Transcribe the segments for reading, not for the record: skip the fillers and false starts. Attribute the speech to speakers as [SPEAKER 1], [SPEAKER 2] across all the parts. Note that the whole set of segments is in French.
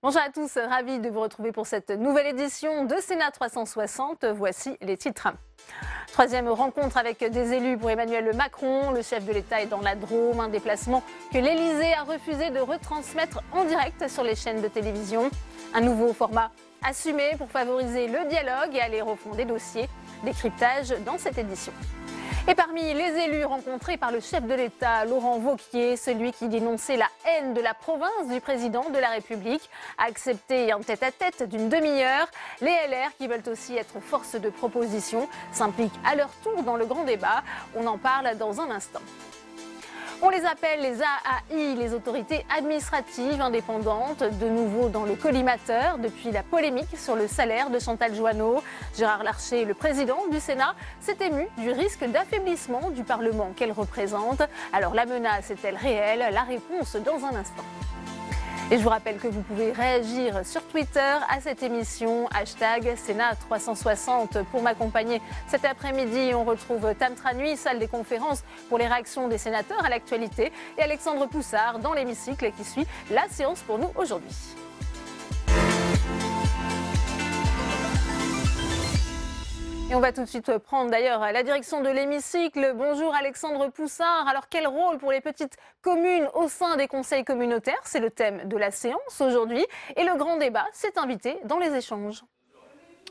[SPEAKER 1] Bonjour à tous, ravi de vous retrouver pour cette nouvelle édition de Sénat 360. Voici les titres. Troisième rencontre avec des élus pour Emmanuel Macron. Le chef de l'État est dans la Drôme, un déplacement que l'Élysée a refusé de retransmettre en direct sur les chaînes de télévision. Un nouveau format assumé pour favoriser le dialogue et aller au fond des dossiers. Décryptage dans cette édition. Et parmi les élus rencontrés par le chef de l'État, Laurent Wauquiez, celui qui dénonçait la haine de la province du président de la République, a accepté un tête-à-tête d'une demi-heure. Les LR, qui veulent aussi être force de proposition, s'impliquent à leur tour dans le grand débat. On en parle dans un instant. On les appelle les AAI, les autorités administratives indépendantes, de nouveau dans le collimateur depuis la polémique sur le salaire de Chantal Jouanneau. Gérard Larcher, le président du Sénat, s'est ému du risque d'affaiblissement du Parlement qu'elle représente. Alors la menace est-elle réelle? La réponse dans un instant. Et je vous rappelle que vous pouvez réagir sur Twitter à cette émission, hashtag Sénat 360. Pour m'accompagner cet après-midi, on retrouve Tam Tranui, salle des conférences pour les réactions des sénateurs à l'actualité, et Alexandre Poussard dans l'hémicycle qui suit la séance pour nous aujourd'hui. Et on va tout de suite prendre d'ailleurs la direction de l'hémicycle. Bonjour Alexandre Poussard. Alors quel rôle pour les petites communes au sein des conseils communautaires? C'est le thème de la séance aujourd'hui. Et le grand débat s'est invité dans les échanges.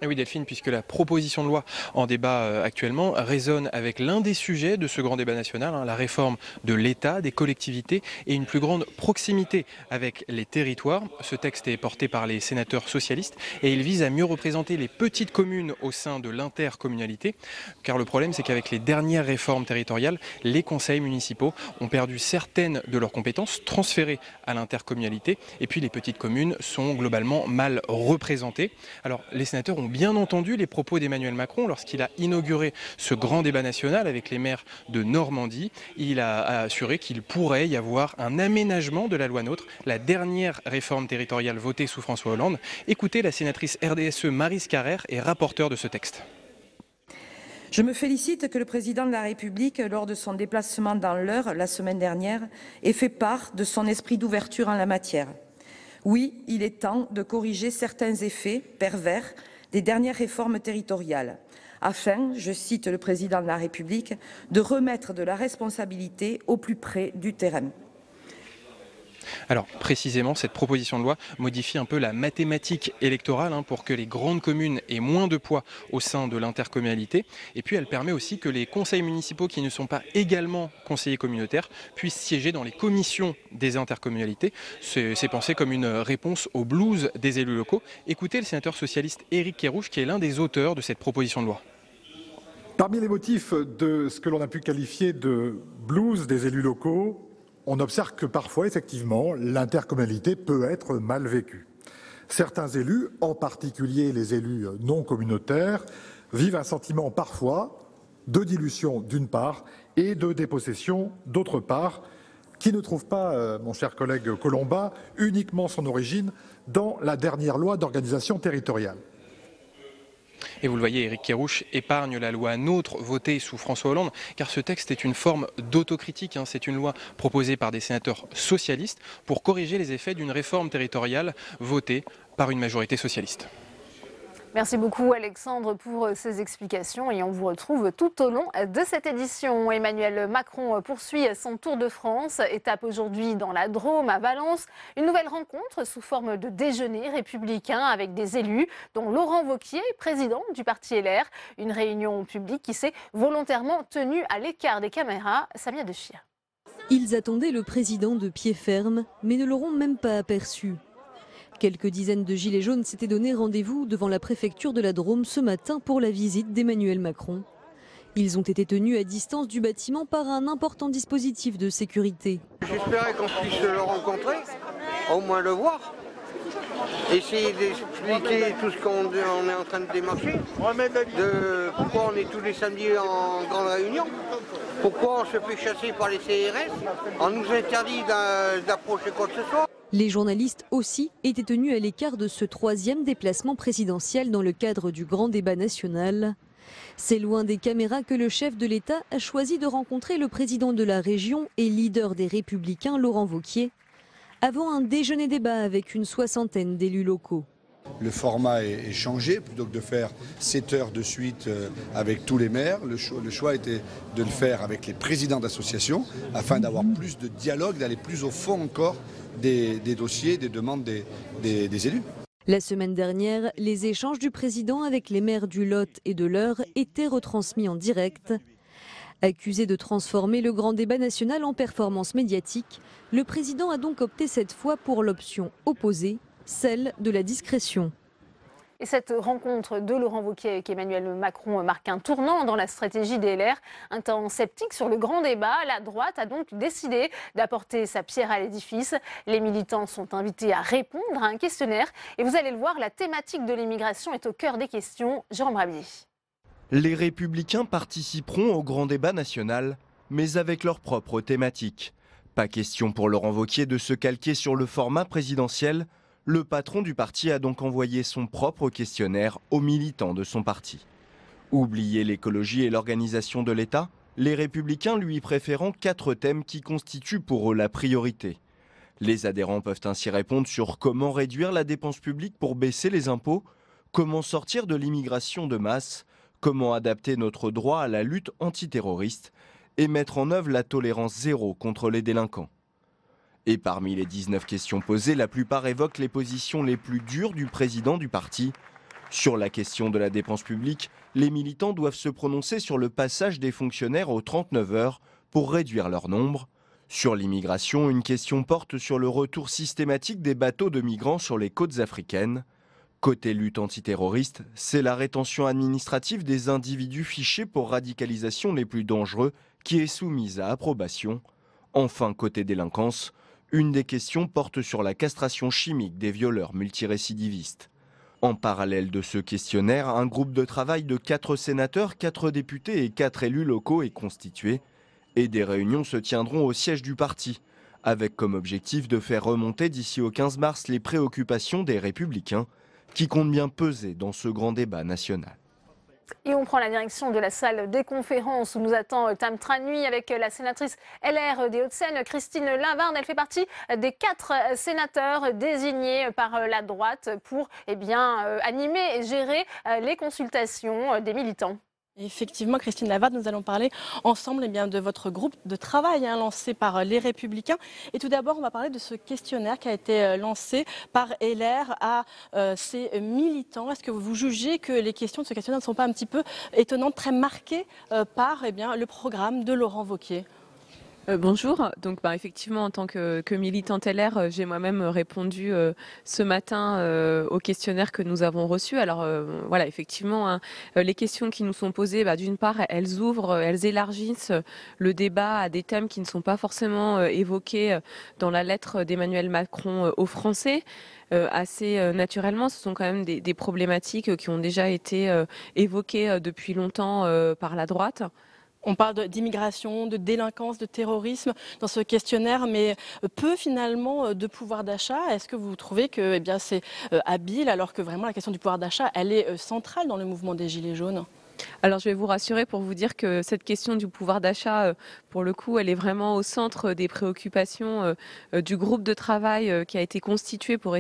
[SPEAKER 2] Et oui Delphine, puisque la proposition de loi en débat actuellement résonne avec l'un des sujets de ce grand débat national, la réforme de l'État, des collectivités et une plus grande proximité avec les territoires. Ce texte est porté par les sénateurs socialistes et il vise à mieux représenter les petites communes au sein de l'intercommunalité. Car le problème, c'est qu'avec les dernières réformes territoriales, les conseils municipaux ont perdu certaines de leurs compétences transférées à l'intercommunalité. Et puis les petites communes sont globalement mal représentées. Alors les sénateurs ont bien entendu les propos d'Emmanuel Macron lorsqu'il a inauguré ce grand débat national avec les maires de Normandie. Il a assuré qu'il pourrait y avoir un aménagement de la loi NOTRe, la dernière réforme territoriale votée sous François Hollande. Écoutez, la sénatrice RDSE Maryse Carrère est rapporteure de ce texte.
[SPEAKER 3] Je me félicite que le président de la République, lors de son déplacement dans l'Eure la semaine dernière, ait fait part de son esprit d'ouverture en la matière. Oui, il est temps de corriger certains effets pervers des dernières réformes territoriales, afin, je cite le président de la République, de remettre de la responsabilité au plus près du terrain.
[SPEAKER 2] Alors précisément, cette proposition de loi modifie un peu la mathématique électorale pour que les grandes communes aient moins de poids au sein de l'intercommunalité. Et puis elle permet aussi que les conseils municipaux qui ne sont pas également conseillers communautaires puissent siéger dans les commissions des intercommunalités. C'est pensé comme une réponse au blues des élus locaux. Écoutez le sénateur socialiste Éric Kerrouche qui est l'un des auteurs de cette proposition de loi.
[SPEAKER 4] Parmi les motifs de ce que l'on a pu qualifier de blues des élus locaux, on observe que parfois, effectivement, l'intercommunalité peut être mal vécue. Certains élus, en particulier les élus non communautaires, vivent un sentiment parfois de dilution d'une part et de dépossession d'autre part, qui ne trouve pas, mon cher collègue Colomba, uniquement son origine dans la dernière loi d'organisation territoriale.
[SPEAKER 2] Et vous le voyez, Éric Kerrouche épargne la loi NOTRe votée sous François Hollande, car ce texte est une forme d'autocritique. C'est une loi proposée par des sénateurs socialistes pour corriger les effets d'une réforme territoriale votée par une majorité socialiste.
[SPEAKER 1] Merci beaucoup Alexandre pour ces explications et on vous retrouve tout au long de cette édition. Emmanuel Macron poursuit son tour de France, étape aujourd'hui dans la Drôme à Valence. Une nouvelle rencontre sous forme de déjeuner républicain avec des élus, dont Laurent Wauquiez, président du parti LR. Une réunion publique qui s'est volontairement tenue à l'écart des caméras. Samia Dechia.
[SPEAKER 5] Ils attendaient le président de pied ferme, mais ne l'auront même pas aperçu. Quelques dizaines de gilets jaunes s'étaient donné rendez-vous devant la préfecture de la Drôme ce matin pour la visite d'Emmanuel Macron. Ils ont été tenus à distance du bâtiment par un important dispositif de sécurité.
[SPEAKER 6] J'espérais qu'on puisse le rencontrer, au moins le voir, essayer d'expliquer tout ce qu'on est en train de démarcher, de pourquoi on est tous les samedis en grande réunion, pourquoi on se fait chasser par les CRS, on nous interdit d'approcher quoi que ce soit.
[SPEAKER 5] Les journalistes aussi étaient tenus à l'écart de ce troisième déplacement présidentiel dans le cadre du grand débat national. C'est loin des caméras que le chef de l'État a choisi de rencontrer le président de la région et leader des Républicains, Laurent Wauquiez. avant un déjeuner débat avec une soixantaine d'élus locaux.
[SPEAKER 7] Le format est changé, plutôt que de faire 7 heures de suite avec tous les maires, le choix était de le faire avec les présidents d'associations afin d'avoir plus de dialogue, d'aller plus au fond encore des dossiers, des demandes des élus.
[SPEAKER 5] La semaine dernière, les échanges du président avec les maires du Lot et de l'Eure étaient retransmis en direct. Accusé de transformer le grand débat national en performance médiatique, le président a donc opté cette fois pour l'option opposée, celle de la discrétion.
[SPEAKER 1] Et cette rencontre de Laurent Wauquiez avec Emmanuel Macron marque un tournant dans la stratégie des LR. Un temps sceptique sur le grand débat, la droite a donc décidé d'apporter sa pierre à l'édifice. Les militants sont invités à répondre à un questionnaire. Et vous allez le voir, la thématique de l'immigration est au cœur des questions. Jérôme Rabier.
[SPEAKER 8] Les Républicains participeront au grand débat national, mais avec leur propre thématique. Pas question pour Laurent Wauquiez de se calquer sur le format présidentiel. Le patron du parti a donc envoyé son propre questionnaire aux militants de son parti. Oubliez l'écologie et l'organisation de l'État, les Républicains lui préférant 4 thèmes qui constituent pour eux la priorité. Les adhérents peuvent ainsi répondre sur comment réduire la dépense publique pour baisser les impôts, comment sortir de l'immigration de masse, comment adapter notre droit à la lutte antiterroriste et mettre en œuvre la tolérance zéro contre les délinquants. Et parmi les 19 questions posées, la plupart évoquent les positions les plus dures du président du parti. Sur la question de la dépense publique, les militants doivent se prononcer sur le passage des fonctionnaires aux 39 heures pour réduire leur nombre. Sur l'immigration, une question porte sur le retour systématique des bateaux de migrants sur les côtes africaines. Côté lutte antiterroriste, c'est la rétention administrative des individus fichés pour radicalisation les plus dangereux qui est soumise à approbation. Enfin, côté délinquance, une des questions porte sur la castration chimique des violeurs multirécidivistes. En parallèle de ce questionnaire, un groupe de travail de 4 sénateurs, 4 députés et 4 élus locaux est constitué. Et des réunions se tiendront au siège du parti, avec comme objectif de faire remonter d'ici au 15 mars les préoccupations des Républicains, qui comptent bien peser dans ce grand débat national.
[SPEAKER 1] Et on prend la direction de la salle des conférences où nous attend Tam Tranui avec la sénatrice LR des Hauts-de-Seine, Christine Lavarde. Elle fait partie des 4 sénateurs désignés par la droite pour animer et gérer les consultations des militants.
[SPEAKER 9] Effectivement, Christine Lavarde, nous allons parler ensemble de votre groupe de travail lancé par les Républicains. Et tout d'abord, on va parler de ce questionnaire qui a été lancé par LR à ses militants. Est-ce que vous jugez que les questions de ce questionnaire ne sont pas un petit peu étonnantes, très marquées par le programme de Laurent Wauquiez ?
[SPEAKER 10] Bonjour, donc effectivement en tant que militante LR, j'ai moi-même répondu ce matin au questionnaire que nous avons reçu. Alors voilà, effectivement, les questions qui nous sont posées, d'une part, elles ouvrent, elles élargissent le débat à des thèmes qui ne sont pas forcément évoqués dans la lettre d'Emmanuel Macron aux Français. Assez naturellement, ce sont quand même des problématiques qui ont déjà été évoquées depuis longtemps par la droite.
[SPEAKER 9] On parle d'immigration, de délinquance, de terrorisme dans ce questionnaire, mais peu finalement de pouvoir d'achat. Est-ce que vous trouvez que c'est habile, alors que vraiment la question du pouvoir d'achat, elle est centrale dans le mouvement des Gilets jaunes ?
[SPEAKER 10] Alors je vais vous rassurer pour vous dire que cette question du pouvoir d'achat, pour le coup, elle est vraiment au centre des préoccupations du groupe de travail qui a été constitué pour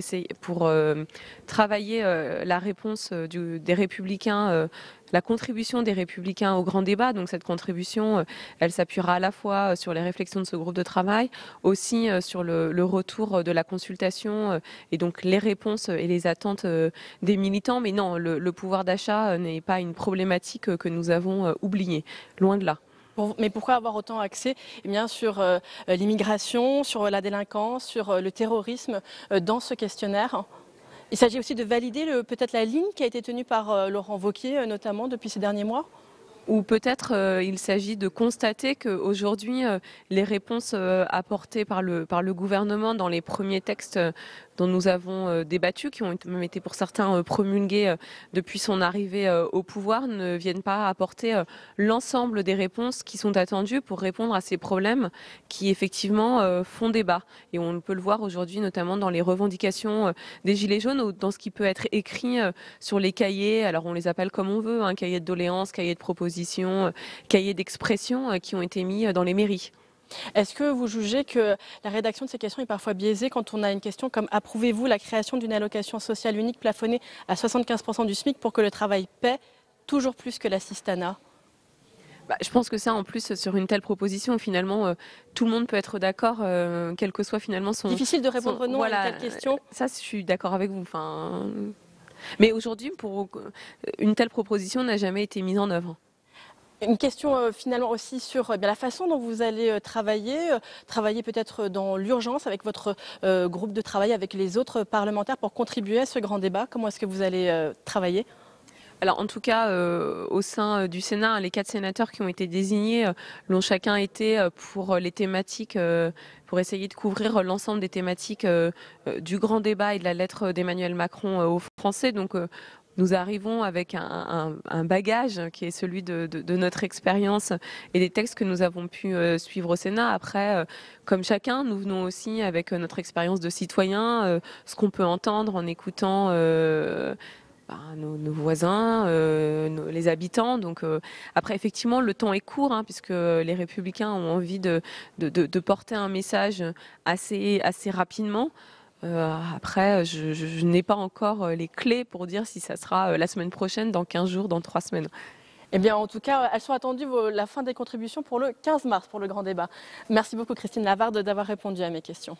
[SPEAKER 10] travailler la réponse des Républicains. La contribution des Républicains au grand débat, donc cette contribution, elle s'appuiera à la fois sur les réflexions de ce groupe de travail, aussi sur le retour de la consultation et donc les réponses et les attentes des militants. Mais non, le pouvoir d'achat n'est pas une problématique que nous avons oubliée, loin de là.
[SPEAKER 9] Mais pourquoi avoir autant axé sur l'immigration, sur la délinquance, sur le terrorisme dans ce questionnaire ? Il s'agit aussi de valider peut-être la ligne qui a été tenue par Laurent Wauquiez, notamment depuis ces derniers mois ?
[SPEAKER 10] Ou peut-être il s'agit de constater qu'aujourd'hui, les réponses apportées par le gouvernement dans les premiers textes dont nous avons débattu, qui ont même été pour certains promulgués depuis son arrivée au pouvoir, ne viennent pas apporter l'ensemble des réponses qui sont attendues pour répondre à ces problèmes qui effectivement font débat. Et on peut le voir aujourd'hui notamment dans les revendications des Gilets jaunes ou dans ce qui peut être écrit sur les cahiers, alors on les appelle comme on veut, cahiers de doléances, cahiers de propositions, cahiers d'expression qui ont été mis dans les mairies.
[SPEAKER 9] Est-ce que vous jugez que la rédaction de ces questions est parfois biaisée quand on a une question comme « Approuvez-vous la création d'une allocation sociale unique plafonnée à 75% du SMIC pour que le travail paie toujours plus que l'assistanat »
[SPEAKER 10] Je pense que ça, en plus, sur une telle proposition, finalement, tout le monde peut être d'accord, quel que soit finalement son...
[SPEAKER 9] Difficile de répondre non à une telle question.
[SPEAKER 10] Ça, je suis d'accord avec vous. Mais aujourd'hui, une telle proposition n'a jamais été mise en œuvre.
[SPEAKER 9] Une question finalement aussi sur la façon dont vous allez travailler peut-être dans l'urgence avec votre groupe de travail, avec les autres parlementaires pour contribuer à ce grand débat. Comment est-ce que vous allez travailler ?
[SPEAKER 10] Alors en tout cas, au sein du Sénat, les 4 sénateurs qui ont été désignés l'ont chacun été pour les thématiques, pour essayer de couvrir l'ensemble des thématiques du grand débat et de la lettre d'Emmanuel Macron aux Français. Donc nous arrivons avec un bagage qui est celui de notre expérience et des textes que nous avons pu suivre au Sénat. Après, comme chacun, nous venons aussi avec notre expérience de citoyen, ce qu'on peut entendre en écoutant nos voisins, les habitants. Donc après, effectivement, le temps est court, puisque les Républicains ont envie de porter un message assez rapidement. Après, je n'ai pas encore les clés pour dire si ça sera la semaine prochaine, dans 15 jours, dans 3 semaines.
[SPEAKER 9] Eh bien, en tout cas, elles sont attendues, la fin des contributions pour le 15 mars, pour le grand débat. Merci beaucoup, Christine Lavarde, d'avoir répondu à mes questions.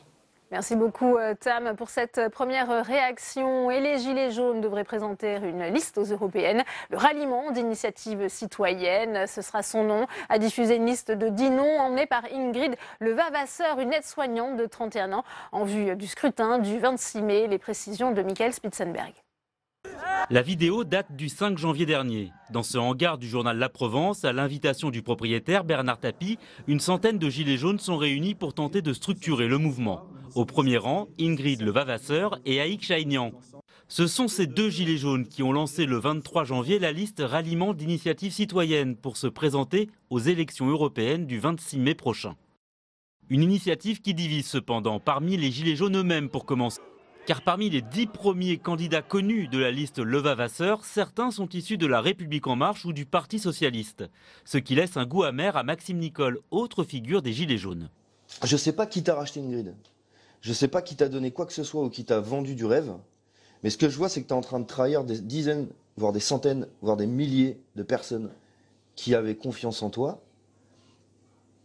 [SPEAKER 1] Merci beaucoup, Tam, pour cette première réaction. Et les Gilets jaunes devraient présenter une liste aux européennes. Le ralliement d'initiatives citoyennes, ce sera son nom, a diffusé une liste de 10 noms emmenés par Ingrid Levavasseur, une aide-soignante de 31 ans, en vue du scrutin du 26 mai. Les précisions de Michael Spitzenberg.
[SPEAKER 11] La vidéo date du 5 janvier dernier. Dans ce hangar du journal La Provence, à l'invitation du propriétaire Bernard Tapie, une centaine de gilets jaunes sont réunis pour tenter de structurer le mouvement. Au premier rang, Ingrid Levavasseur et Aïk Chaignan. Ce sont ces 2 gilets jaunes qui ont lancé le 23 janvier la liste ralliement d'initiatives citoyennes pour se présenter aux élections européennes du 26 mai prochain. Une initiative qui divise cependant parmi les gilets jaunes eux-mêmes pour commencer. Car parmi les 10 premiers candidats connus de la liste Levavasseur, certains sont issus de la République En Marche ou du Parti Socialiste. Ce qui laisse un goût amer à Maxime Nicole, autre figure des Gilets jaunes.
[SPEAKER 12] Je ne sais pas qui t'a racheté Ingrid. Je ne sais pas qui t'a donné quoi que ce soit ou qui t'a vendu du rêve. Mais ce que je vois, c'est que tu es en train de trahir des dizaines, voire des centaines, voire des milliers de personnes qui avaient confiance en toi.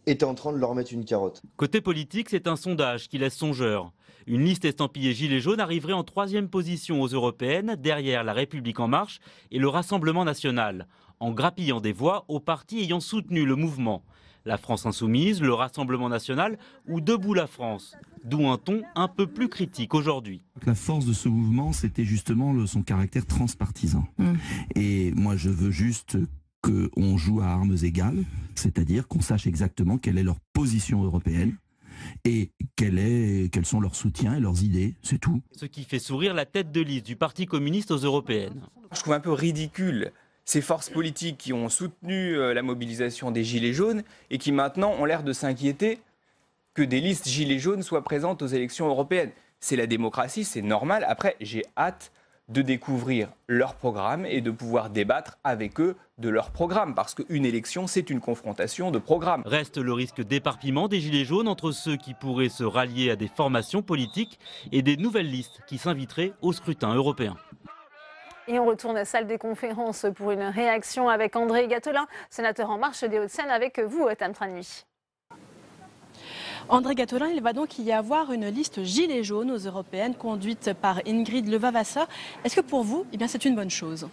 [SPEAKER 12] Et tu es en train de leur mettre une carotte.
[SPEAKER 11] Côté politique, c'est un sondage qui laisse songeur. Une liste estampillée Gilets jaunes arriverait en 3e position aux européennes, derrière la République En Marche et le Rassemblement national, en grappillant des voix aux partis ayant soutenu le mouvement. La France Insoumise, le Rassemblement national ou Debout la France, d'où un ton un peu plus critique aujourd'hui.
[SPEAKER 13] La force de ce mouvement, c'était justement son caractère transpartisan. Et moi, je veux juste qu'on joue à armes égales, c'est-à-dire qu'on sache exactement quelle est leur position européenne et quels sont leurs soutiens et leurs idées, c'est tout.
[SPEAKER 11] Ce qui fait sourire la tête de liste du Parti communiste aux européennes.
[SPEAKER 14] Je trouve un peu ridicule ces forces politiques qui ont soutenu la mobilisation des Gilets jaunes et qui maintenant ont l'air de s'inquiéter que des listes Gilets jaunes soient présentes aux élections européennes. C'est la démocratie, c'est normal. Après, j'ai hâte de découvrir leur programme et de pouvoir débattre avec eux de leur programme, parce qu'une élection, c'est une confrontation de programmes.
[SPEAKER 11] Reste le risque d'éparpillement des Gilets jaunes entre ceux qui pourraient se rallier à des formations politiques et des nouvelles listes qui s'inviteraient au scrutin européen.
[SPEAKER 1] Et on retourne à la salle des conférences pour une réaction avec André Gattolin, sénateur En Marche des Hauts-de-Seine, avec vous, Tam Tranui.
[SPEAKER 9] André Gattolin, il va donc y avoir une liste Gilets jaunes aux européennes conduite par Ingrid Levavasseur. Est-ce que pour vous, c'est une bonne chose ?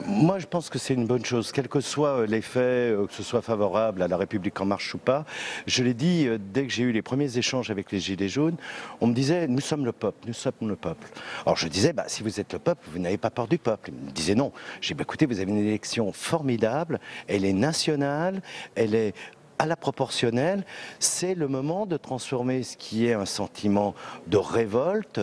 [SPEAKER 15] Moi, je pense que c'est une bonne chose, quel que soit l'effet, que ce soit favorable à la République En Marche ou pas. Je l'ai dit dès que j'ai eu les premiers échanges avec les Gilets jaunes, on me disait « nous sommes le peuple, nous sommes le peuple ». Alors je disais « si vous êtes le peuple, vous n'avez pas peur du peuple ». Ils me disaient « non ». J'ai dit « écoutez, vous avez une élection formidable, elle est nationale, elle est à la proportionnelle, c'est le moment de transformer ce qui est un sentiment de révolte,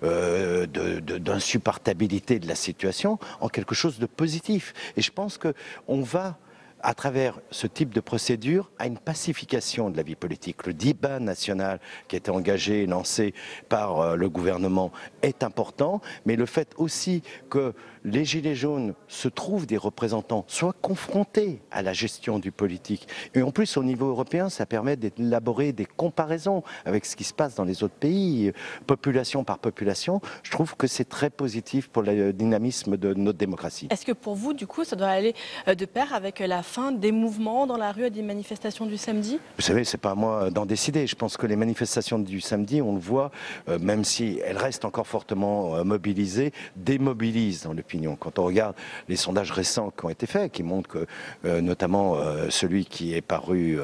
[SPEAKER 15] d'insupportabilité de la situation en quelque chose de positif. Et je pense qu'on va, à travers ce type de procédure, à une pacification de la vie politique. Le débat national qui a été engagé et lancé par le gouvernement est important, mais le fait aussi que les Gilets jaunes se trouvent des représentants, soient confrontés à la gestion du politique. Et en plus, au niveau européen, ça permet d'élaborer des comparaisons avec ce qui se passe dans les autres pays, population par population. Je trouve que c'est très positif pour le dynamisme de notre démocratie.
[SPEAKER 9] Est-ce que pour vous, du coup, ça doit aller de pair avec la fin des mouvements dans la rue et des manifestations du samedi?
[SPEAKER 15] Vous savez, c'est pas à moi d'en décider. Je pense que les manifestations du samedi, on le voit, même si elles restent encore fortement mobilisées, démobilisent dans l'opinion. Quand on regarde les sondages récents qui ont été faits, qui montrent que, notamment celui qui est paru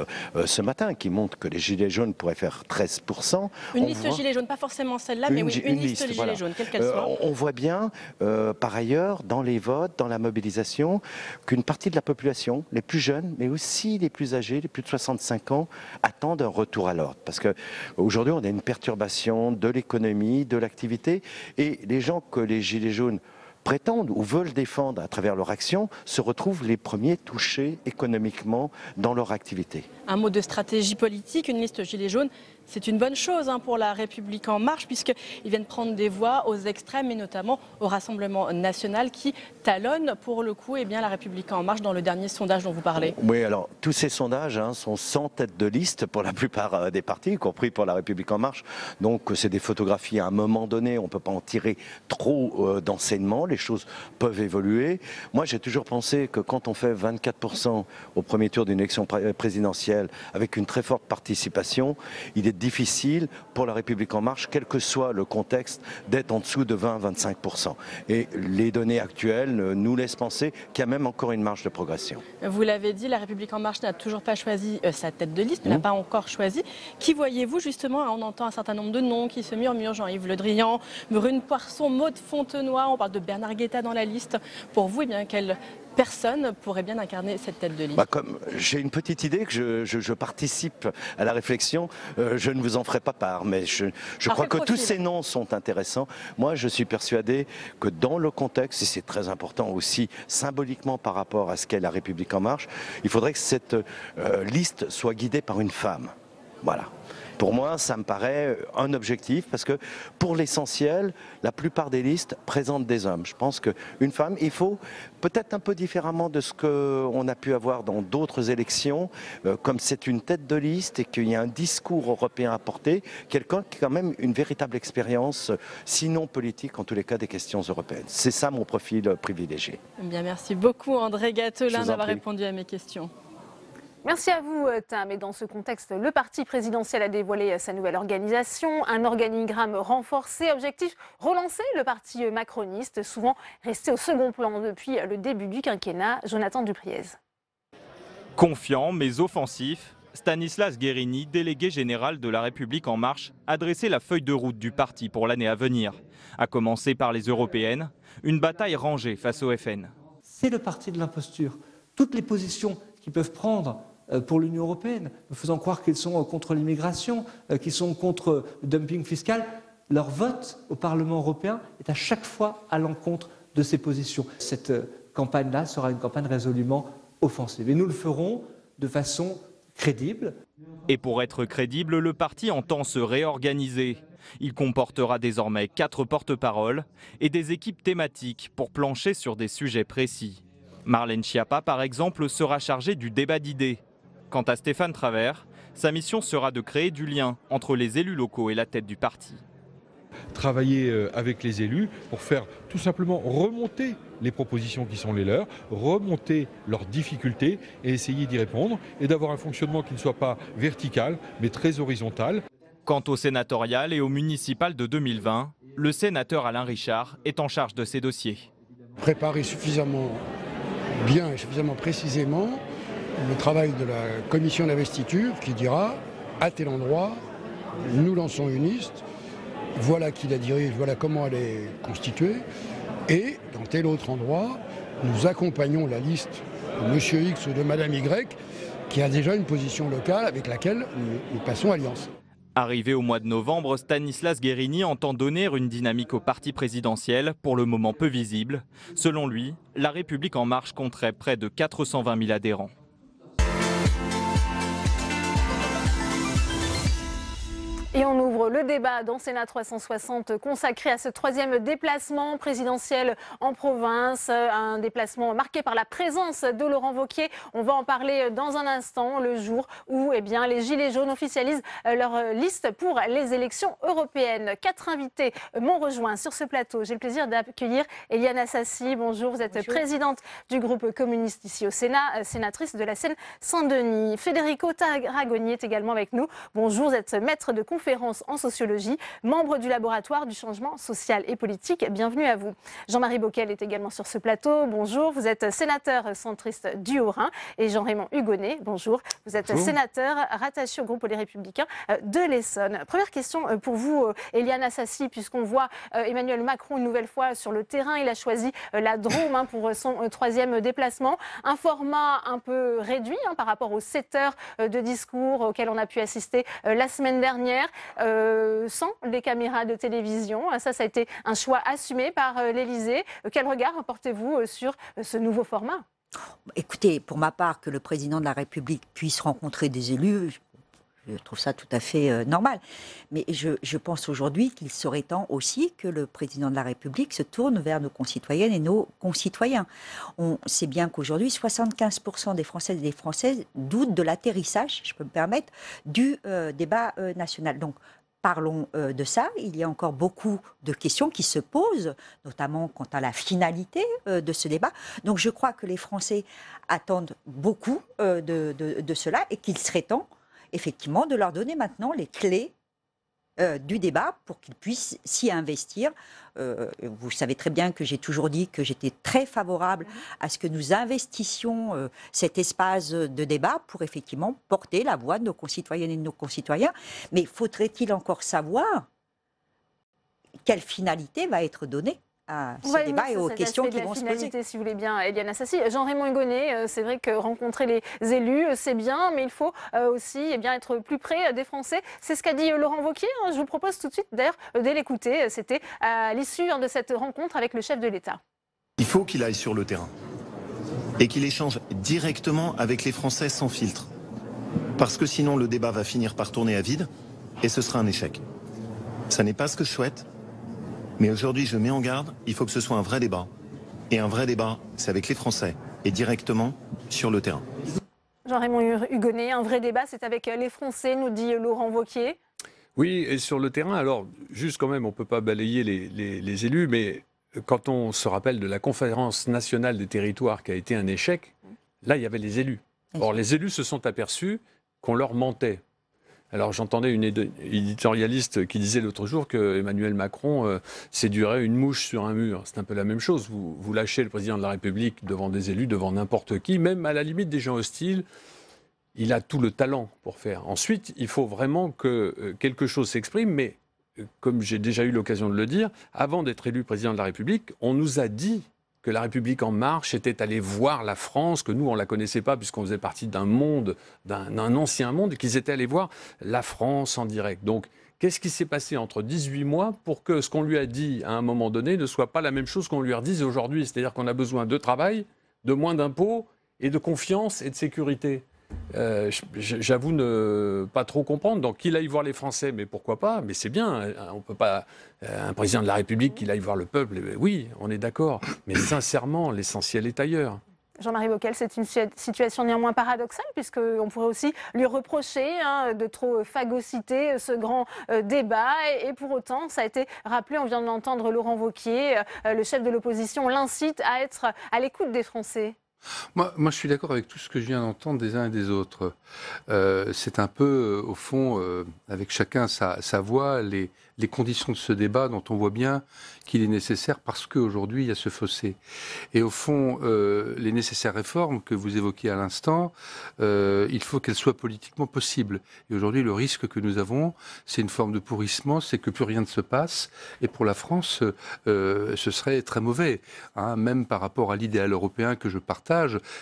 [SPEAKER 15] ce matin, qui montre que les Gilets jaunes pourraient faire 13%.
[SPEAKER 9] Une liste Gilets jaunes, pas forcément celle-là, mais oui, une liste Gilets jaunes, quelle qu'elle soit.
[SPEAKER 15] On voit bien, par ailleurs, dans les votes, dans la mobilisation, qu'une partie de la population, les plus jeunes, mais aussi les plus âgés, les plus de 65 ans, attendent un retour à l'ordre. Parce qu'aujourd'hui, on a une perturbation de l'économie, de l'activité, et les gens que les Gilets jaunes prétendent ou veulent défendre à travers leur action se retrouvent les premiers touchés économiquement dans leur activité.
[SPEAKER 9] Un mot de stratégie politique, une liste Gilets jaunes, c'est une bonne chose pour la République en marche puisqu'ils viennent prendre des voix aux extrêmes et notamment au Rassemblement national qui talonne pour le coup la République en marche dans le dernier sondage dont vous parlez.
[SPEAKER 15] Oui, alors tous ces sondages sont sans tête de liste pour la plupart des partis, y compris pour la République en marche. Donc c'est des photographies à un moment donné, on ne peut pas en tirer trop d'enseignements, les choses peuvent évoluer. Moi j'ai toujours pensé que quand on fait 24% au premier tour d'une élection présidentielle avec une très forte participation, il est difficile pour la République en marche, quel que soit le contexte, d'être en dessous de 20-25%. Et les données actuelles nous laissent penser qu'il y a même encore une marge de progression.
[SPEAKER 9] Vous l'avez dit, la République en marche n'a toujours pas choisi sa tête de liste, n'a pas encore choisi. Qui voyez-vous justement? On entend un certain nombre de noms qui se murmurent, Jean-Yves Le Drian, Brune Poirson, Maud Fontenoy, on parle de Bernard Guetta dans la liste. Pour vous, quelle personne pourrait bien incarner cette tête de liste?
[SPEAKER 15] Comme j'ai une petite idée que je participe à la réflexion, je ne vous en ferai pas part, mais je crois que tous ces noms sont intéressants. Moi, je suis persuadé que dans le contexte, et c'est très important aussi symboliquement par rapport à ce qu'est la République en marche, il faudrait que cette liste soit guidée par une femme. Voilà. Pour moi, ça me paraît un objectif parce que pour l'essentiel, la plupart des listes présentent des hommes. Je pense qu'une femme, il faut peut-être un peu différemment de ce qu'on a pu avoir dans d'autres élections, comme c'est une tête de liste et qu'il y a un discours européen à porter, quelqu'un qui a quand même une véritable expérience, sinon politique, en tous les cas des questions européennes. C'est ça mon profil privilégié.
[SPEAKER 9] Merci beaucoup André Gatelin d'avoir répondu à mes questions.
[SPEAKER 1] Merci à vous, Tam. Et dans ce contexte, le parti présidentiel a dévoilé sa nouvelle organisation, un organigramme renforcé. Objectif, relancer le parti macroniste, souvent resté au second plan depuis le début du quinquennat. Jonathan Dupriez.
[SPEAKER 16] Confiant mais offensif, Stanislas Guerini, délégué général de La République En Marche, a dressé la feuille de route du parti pour l'année à venir. À commencer par les européennes, une bataille rangée face au FN.
[SPEAKER 17] C'est le parti de l'imposture. Toutes les positions qu'ils peuvent prendre pour l'Union européenne, me faisant croire qu'ils sont contre l'immigration, qu'ils sont contre le dumping fiscal, leur vote au Parlement européen est à chaque fois à l'encontre de ces positions. Cette campagne-là sera une campagne résolument offensive. Et nous le ferons de façon crédible.
[SPEAKER 16] Et pour être crédible, le parti entend se réorganiser. Il comportera désormais 4 porte-paroles et des équipes thématiques pour plancher sur des sujets précis. Marlène Schiappa, par exemple, sera chargée du débat d'idées. Quant à Stéphane Travert, sa mission sera de créer du lien entre les élus locaux et la tête du parti.
[SPEAKER 18] Travailler avec les élus pour faire tout simplement remonter les propositions qui sont les leurs, remonter leurs difficultés et essayer d'y répondre et d'avoir un fonctionnement qui ne soit pas vertical mais très horizontal.
[SPEAKER 16] Quant au sénatorial et au municipal de 2020, le sénateur Alain Richard est en charge de ces dossiers.
[SPEAKER 19] Préparer suffisamment bien et suffisamment précisément le travail de la commission d'investiture qui dira à tel endroit, nous lançons une liste, voilà qui la dirige, voilà comment elle est constituée, et dans tel autre endroit, nous accompagnons la liste de Monsieur X ou de Madame Y qui a déjà une position locale avec laquelle nous passons alliance.
[SPEAKER 16] Arrivé au mois de novembre, Stanislas Guerini entend donner une dynamique au parti présidentiel, pour le moment peu visible. Selon lui, La République En Marche compterait près de 420 000 adhérents.
[SPEAKER 1] Et on ouvre le débat dans Sénat 360 consacré à ce troisième déplacement présidentiel en province, un déplacement marqué par la présence de Laurent Wauquiez. On va en parler dans un instant, le jour où les Gilets jaunes officialisent leur liste pour les élections européennes. 4 invités m'ont rejoint sur ce plateau. J'ai le plaisir d'accueillir Éliane Assassi. Bonjour, vous êtes présidente du groupe communiste ici au Sénat, sénatrice de la Seine-Saint-Denis. Federico Tarragoni est également avec nous. Bonjour, vous êtes maître de conférence en sociologie, membre du laboratoire du changement social et politique. Bienvenue à vous. Jean-Marie Bockel est également sur ce plateau. Bonjour, vous êtes sénateur centriste du Haut-Rhin. Et Jean-Raymond Hugonet, bonjour, vous êtes sénateur rattaché au groupe Les Républicains de l'Essonne. Première question pour vous, Éliane Assassi, puisqu'on voit Emmanuel Macron une nouvelle fois sur le terrain. Il a choisi la Drôme pour son troisième déplacement. Un format un peu réduit par rapport aux 7 heures de discours auxquels on a pu assister la semaine dernière, sans les caméras de télévision. Ça a été un choix assumé par l'Élysée. Quel regard portez-vous sur ce nouveau format ?
[SPEAKER 20] Écoutez, pour ma part, que le président de la République puisse rencontrer des élus, je trouve ça tout à fait normal. Mais je pense aujourd'hui qu'il serait temps aussi que le président de la République se tourne vers nos concitoyennes et nos concitoyens. On sait bien qu'aujourd'hui, 75% des Françaises et des Français doutent de l'atterrissage, je peux me permettre, du débat national. Donc, parlons de ça. Il y a encore beaucoup de questions qui se posent, notamment quant à la finalité de ce débat. Donc je crois que les Français attendent beaucoup de cela et qu'il serait temps, effectivement, de leur donner maintenant les clés du débat pour qu'ils puissent s'y investir. Vous savez très bien que j'ai toujours dit que j'étais très favorable à ce que nous investissions cet espace de débat pour effectivement porter la voix de nos concitoyennes et de nos concitoyens. Mais faudrait-il encore savoir quelle finalité va être donnée à ce débat et aux questions qui vont se poser.
[SPEAKER 1] Si vous voulez bien, Éliane Assassi. Jean-Raymond Hugonet, c'est vrai que rencontrer les élus, c'est bien, mais il faut aussi être plus près des Français. C'est ce qu'a dit Laurent Wauquiez. Je vous propose tout de suite, d'ailleurs, de l'écouter. C'était à l'issue de cette rencontre avec le chef de l'État.
[SPEAKER 21] Il faut qu'il aille sur le terrain et qu'il échange directement avec les Français sans filtre. Parce que sinon, le débat va finir par tourner à vide et ce sera un échec. Ça n'est pas ce que je souhaite. Mais aujourd'hui, je mets en garde, il faut que ce soit un vrai débat. Et un vrai débat, c'est avec les Français et directement sur le terrain.
[SPEAKER 1] Jean-Raymond Hugonet, un vrai débat, c'est avec les Français, nous dit Laurent Wauquiez.
[SPEAKER 22] Oui, et sur le terrain, alors, juste quand même, on ne peut pas balayer les élus, mais quand on se rappelle de la conférence nationale des territoires qui a été un échec, là, il y avait les élus. Or, les élus se sont aperçus qu'on leur mentait. Alors j'entendais une éditorialiste qui disait l'autre jour que Emmanuel Macron séduirait une mouche sur un mur. C'est un peu la même chose. Vous lâchez le président de la République devant des élus, devant n'importe qui, même à la limite des gens hostiles. Il a tout le talent pour faire. Ensuite, il faut vraiment que quelque chose s'exprime, mais comme j'ai déjà eu l'occasion de le dire, avant d'être élu président de la République, on nous a dit que la République en marche était allée voir la France, que nous, on ne la connaissait pas puisqu'on faisait partie d'un monde, d'un ancien monde, qu'ils étaient allés voir la France en direct. Donc, qu'est-ce qui s'est passé entre 18 mois pour que ce qu'on lui a dit à un moment donné ne soit pas la même chose qu'on lui redise aujourd'hui ? C'est-à-dire qu'on a besoin de travail, de moins d'impôts et de confiance et de sécurité. J'avoue ne pas trop comprendre. Donc qu'il aille voir les Français, mais pourquoi pas ? Mais c'est bien, on peut pas... un président de la République qu'il aille voir le peuple, oui, on est d'accord. Mais sincèrement, l'essentiel est ailleurs.
[SPEAKER 1] Jean-Marie Bockel, c'est une situation néanmoins paradoxale, puisqu'on pourrait aussi lui reprocher de trop phagocyter ce grand débat. Et pour autant, ça a été rappelé, on vient de l'entendre, Laurent Wauquiez, le chef de l'opposition, l'incite à être à l'écoute des Français.
[SPEAKER 23] Moi, je suis d'accord avec tout ce que je viens d'entendre des uns et des autres. C'est un peu, au fond, avec chacun sa voix, les conditions de ce débat dont on voit bien qu'il est nécessaire parce qu'aujourd'hui, il y a ce fossé. Et au fond, les nécessaires réformes que vous évoquiez à l'instant, il faut qu'elles soient politiquement possibles. Et aujourd'hui, le risque que nous avons, c'est une forme de pourrissement, c'est que plus rien ne se passe. Et pour la France, ce serait très mauvais. Même par rapport à l'idéal européen que je partage,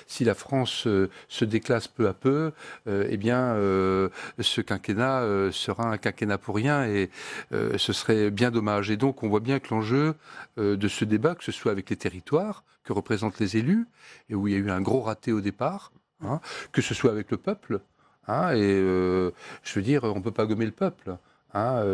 [SPEAKER 23] si la France se déclasse peu à peu, ce quinquennat sera un quinquennat pour rien et ce serait bien dommage. Et donc on voit bien que l'enjeu de ce débat, que ce soit avec les territoires que représentent les élus, et où il y a eu un gros raté au départ, que ce soit avec le peuple, je veux dire, on ne peut pas gommer le peuple.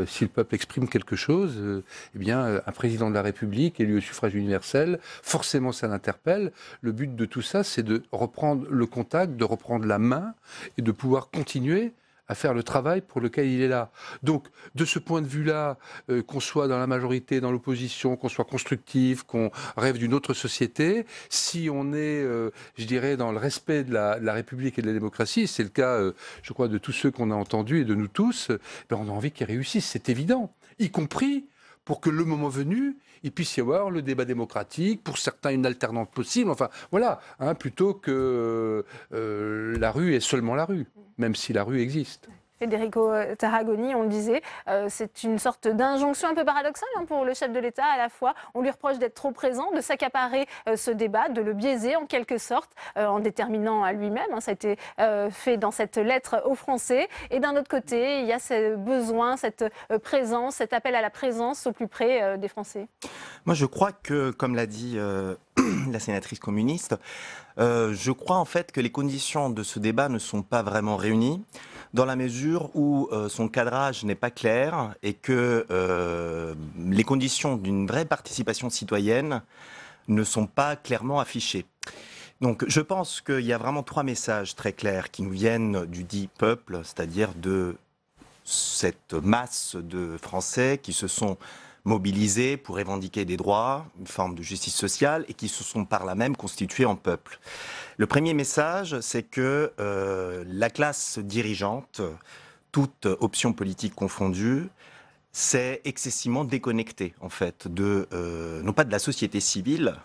[SPEAKER 23] Si le peuple exprime quelque chose, eh bien, un président de la République élu au suffrage universel, forcément ça l'interpelle. Le but de tout ça, c'est de reprendre le contact, de reprendre la main et de pouvoir continuer à faire le travail pour lequel il est là. Donc, de ce point de vue-là, qu'on soit dans la majorité, dans l'opposition, qu'on soit constructif, qu'on rêve d'une autre société, si on est, je dirais, dans le respect de la République et de la démocratie, c'est le cas, je crois, de tous ceux qu'on a entendus et de nous tous, ben on a envie qu'ils réussissent, c'est évident, y compris pour que le moment venu, il puisse y avoir le débat démocratique, pour certains une alternance possible, enfin voilà, plutôt que la rue est seulement la rue, même si la rue existe.
[SPEAKER 1] Federico Tarragoni, on le disait, c'est une sorte d'injonction un peu paradoxale pour le chef de l'État. À la fois, on lui reproche d'être trop présent, de s'accaparer ce débat, de le biaiser en quelque sorte, en déterminant à lui-même. Ça a été fait dans cette lettre aux Français. Et d'un autre côté, il y a ce besoin, cette présence, cet appel à la présence au plus près des Français.
[SPEAKER 2] Moi, je crois que, comme l'a dit la sénatrice communiste, je crois en fait que les conditions de ce débat ne sont pas vraiment réunies, dans la mesure où son cadrage n'est pas clair et que les conditions d'une vraie participation citoyenne ne sont pas clairement affichées. Donc je pense qu'il y a vraiment 3 messages très clairs qui nous viennent du dit peuple, c'est-à-dire de cette masse de Français qui se sont mobilisés pour revendiquer des droits, une forme de justice sociale, et qui se sont par là même constitués en peuple. Le premier message, c'est que la classe dirigeante, toute option politique confondue, s'est excessivement déconnectée, en fait, non pas de la société civile,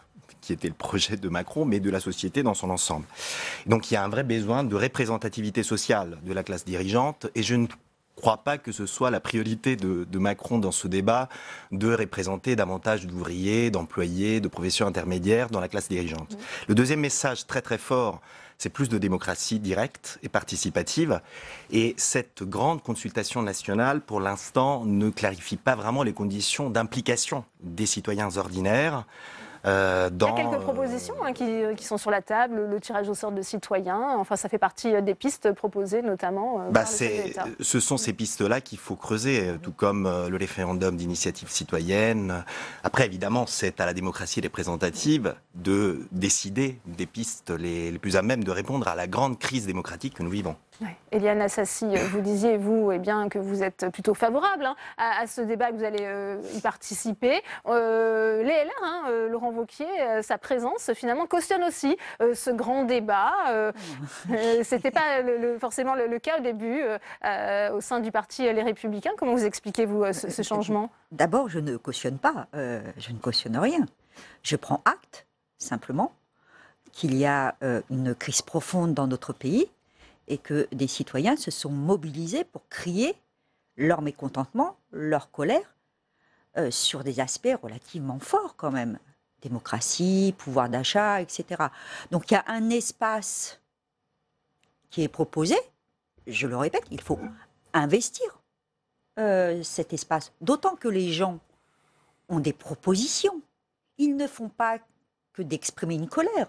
[SPEAKER 2] qui était le projet de Macron, mais de la société dans son ensemble. Donc il y a un vrai besoin de représentativité sociale de la classe dirigeante, et je ne crois pas que ce soit la priorité de Macron dans ce débat de représenter davantage d'ouvriers, d'employés, de professions intermédiaires dans la classe dirigeante. Le deuxième message très très fort, c'est plus de démocratie directe et participative. Et cette grande consultation nationale, pour l'instant, ne clarifie pas vraiment les conditions d'implication des citoyens ordinaires.
[SPEAKER 1] Il y a quelques propositions qui sont sur la table, le tirage au sort de citoyens, enfin ça fait partie des pistes proposées notamment par le chef de l'État.
[SPEAKER 2] Ce sont ces pistes-là qu'il faut creuser, tout comme le référendum d'initiative citoyenne. Après, évidemment, c'est à la démocratie représentative de décider des pistes les plus à même de répondre à la grande crise démocratique que nous vivons.
[SPEAKER 1] Ouais. Eliane Assassi, vous disiez, vous, que vous êtes plutôt favorable à ce débat, que vous allez y participer. Les LR, Laurent Wauquiez, sa présence, finalement, cautionne aussi ce grand débat. Ce n'était pas forcément le cas au début au sein du parti Les Républicains. Comment vous expliquez-vous ce changement ?
[SPEAKER 20] D'abord, je ne cautionne pas, je ne cautionne rien. Je prends acte, simplement, qu'il y a une crise profonde dans notre pays, et que des citoyens se sont mobilisés pour crier leur mécontentement, leur colère, sur des aspects relativement forts quand même. Démocratie, pouvoir d'achat, etc. Donc il y a un espace qui est proposé, je le répète, il faut investir cet espace. D'autant que les gens ont des propositions. Ils ne font pas que d'exprimer une colère.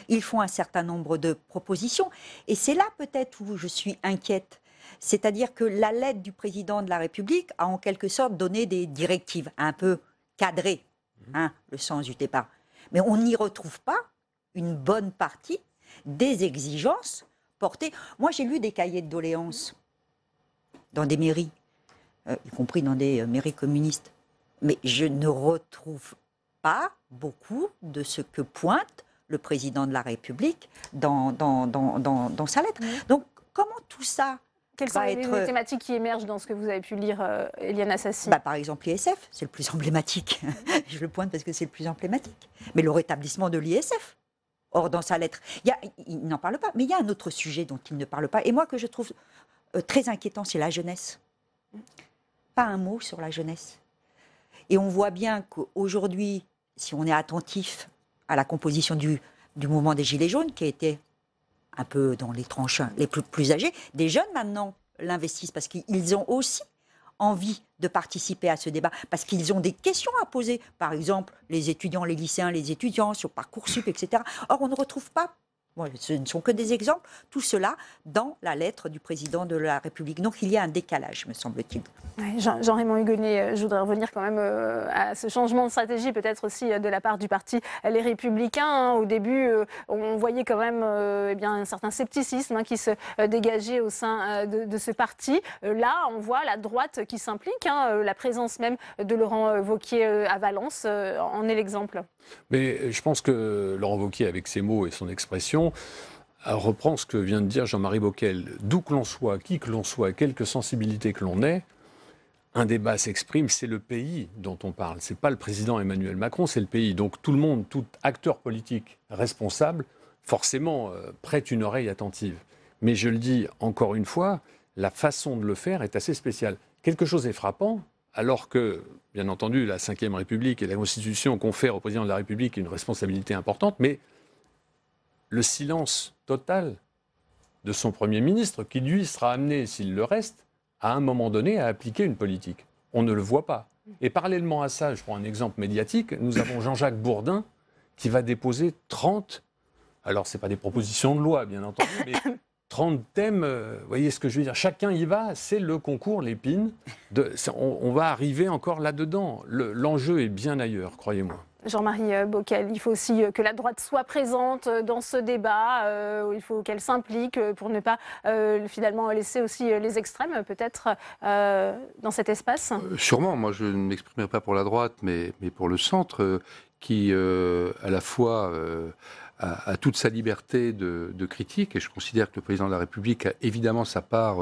[SPEAKER 20] Ils font un certain nombre de propositions. Et c'est là peut-être où je suis inquiète. C'est-à-dire que la lettre du président de la République a en quelque sorte donné des directives un peu cadrées, le sens du départ. Mais on n'y retrouve pas une bonne partie des exigences portées. Moi, j'ai lu des cahiers de doléances dans des mairies, y compris dans des mairies communistes. Mais je ne retrouve pas beaucoup de ce que pointe le président de la République dans sa lettre. Donc, comment tout ça
[SPEAKER 1] Quelles sont les thématiques qui émergent dans ce que vous avez pu lire, Eliane Assassi ?
[SPEAKER 20] Par exemple, l'ISF, c'est le plus emblématique. Je le pointe parce que c'est le plus emblématique. Mais le rétablissement de l'ISF. Or, dans sa lettre, il n'en parle pas. Mais il y a un autre sujet dont il ne parle pas. Et moi, que je trouve très inquiétant, c'est la jeunesse. Pas un mot sur la jeunesse. Et on voit bien qu'aujourd'hui, si on est attentif à la composition du mouvement des Gilets jaunes, qui a été un peu dans les tranches les plus âgés, des jeunes maintenant l'investissent parce qu'ils ont aussi envie de participer à ce débat, parce qu'ils ont des questions à poser. Par exemple, les étudiants, les lycéens, les étudiants sur Parcoursup, etc. Or, on ne retrouve pas Bon, ce ne sont que des exemples, tout cela dans la lettre du président de la République. Donc il y a un décalage, me semble-t-il.
[SPEAKER 1] Ouais, Jean-Raymond Hugonet, je voudrais revenir quand même à ce changement de stratégie, peut-être aussi de la part du parti Les Républicains. Hein. Au début, on voyait quand même un certain scepticisme qui se dégageait au sein de ce parti. Là, on voit la droite qui s'implique, la présence même de Laurent Wauquiez à Valence en est l'exemple.
[SPEAKER 22] Mais je pense que Laurent Wauquiez, avec ses mots et son expression, reprend ce que vient de dire Jean-Marie Bockel. D'où que l'on soit, qui que l'on soit, quelque sensibilité que l'on ait, un débat s'exprime, c'est le pays dont on parle. Ce n'est pas le président Emmanuel Macron, c'est le pays. Donc tout le monde, tout acteur politique responsable, forcément prête une oreille attentive. Mais je le dis encore une fois, la façon de le faire est assez spéciale. Quelque chose est frappant, alors que, bien entendu, la Ve République et la Constitution confèrent au président de la République une responsabilité importante, mais le silence total de son Premier ministre, qui lui sera amené, s'il le reste, à un moment donné, à appliquer une politique. On ne le voit pas. Et parallèlement à ça, je prends un exemple médiatique, nous avons Jean-Jacques Bourdin qui va déposer 30, alors ce n'est pas des propositions de loi, bien entendu, mais 30 thèmes, vous voyez ce que je veux dire, chacun y va, c'est le concours, l'épine. On va arriver encore là-dedans. L'enjeu est bien ailleurs, croyez-moi.
[SPEAKER 1] Jean-Marie Bockel, il faut aussi que la droite soit présente dans ce débat, il faut qu'elle s'implique pour ne pas finalement laisser aussi les extrêmes peut-être dans cet espace.
[SPEAKER 23] Sûrement, moi je ne m'exprimerai pas pour la droite, mais pour le centre qui à la fois a toute sa liberté de critique, et je considère que le président de la République a évidemment sa part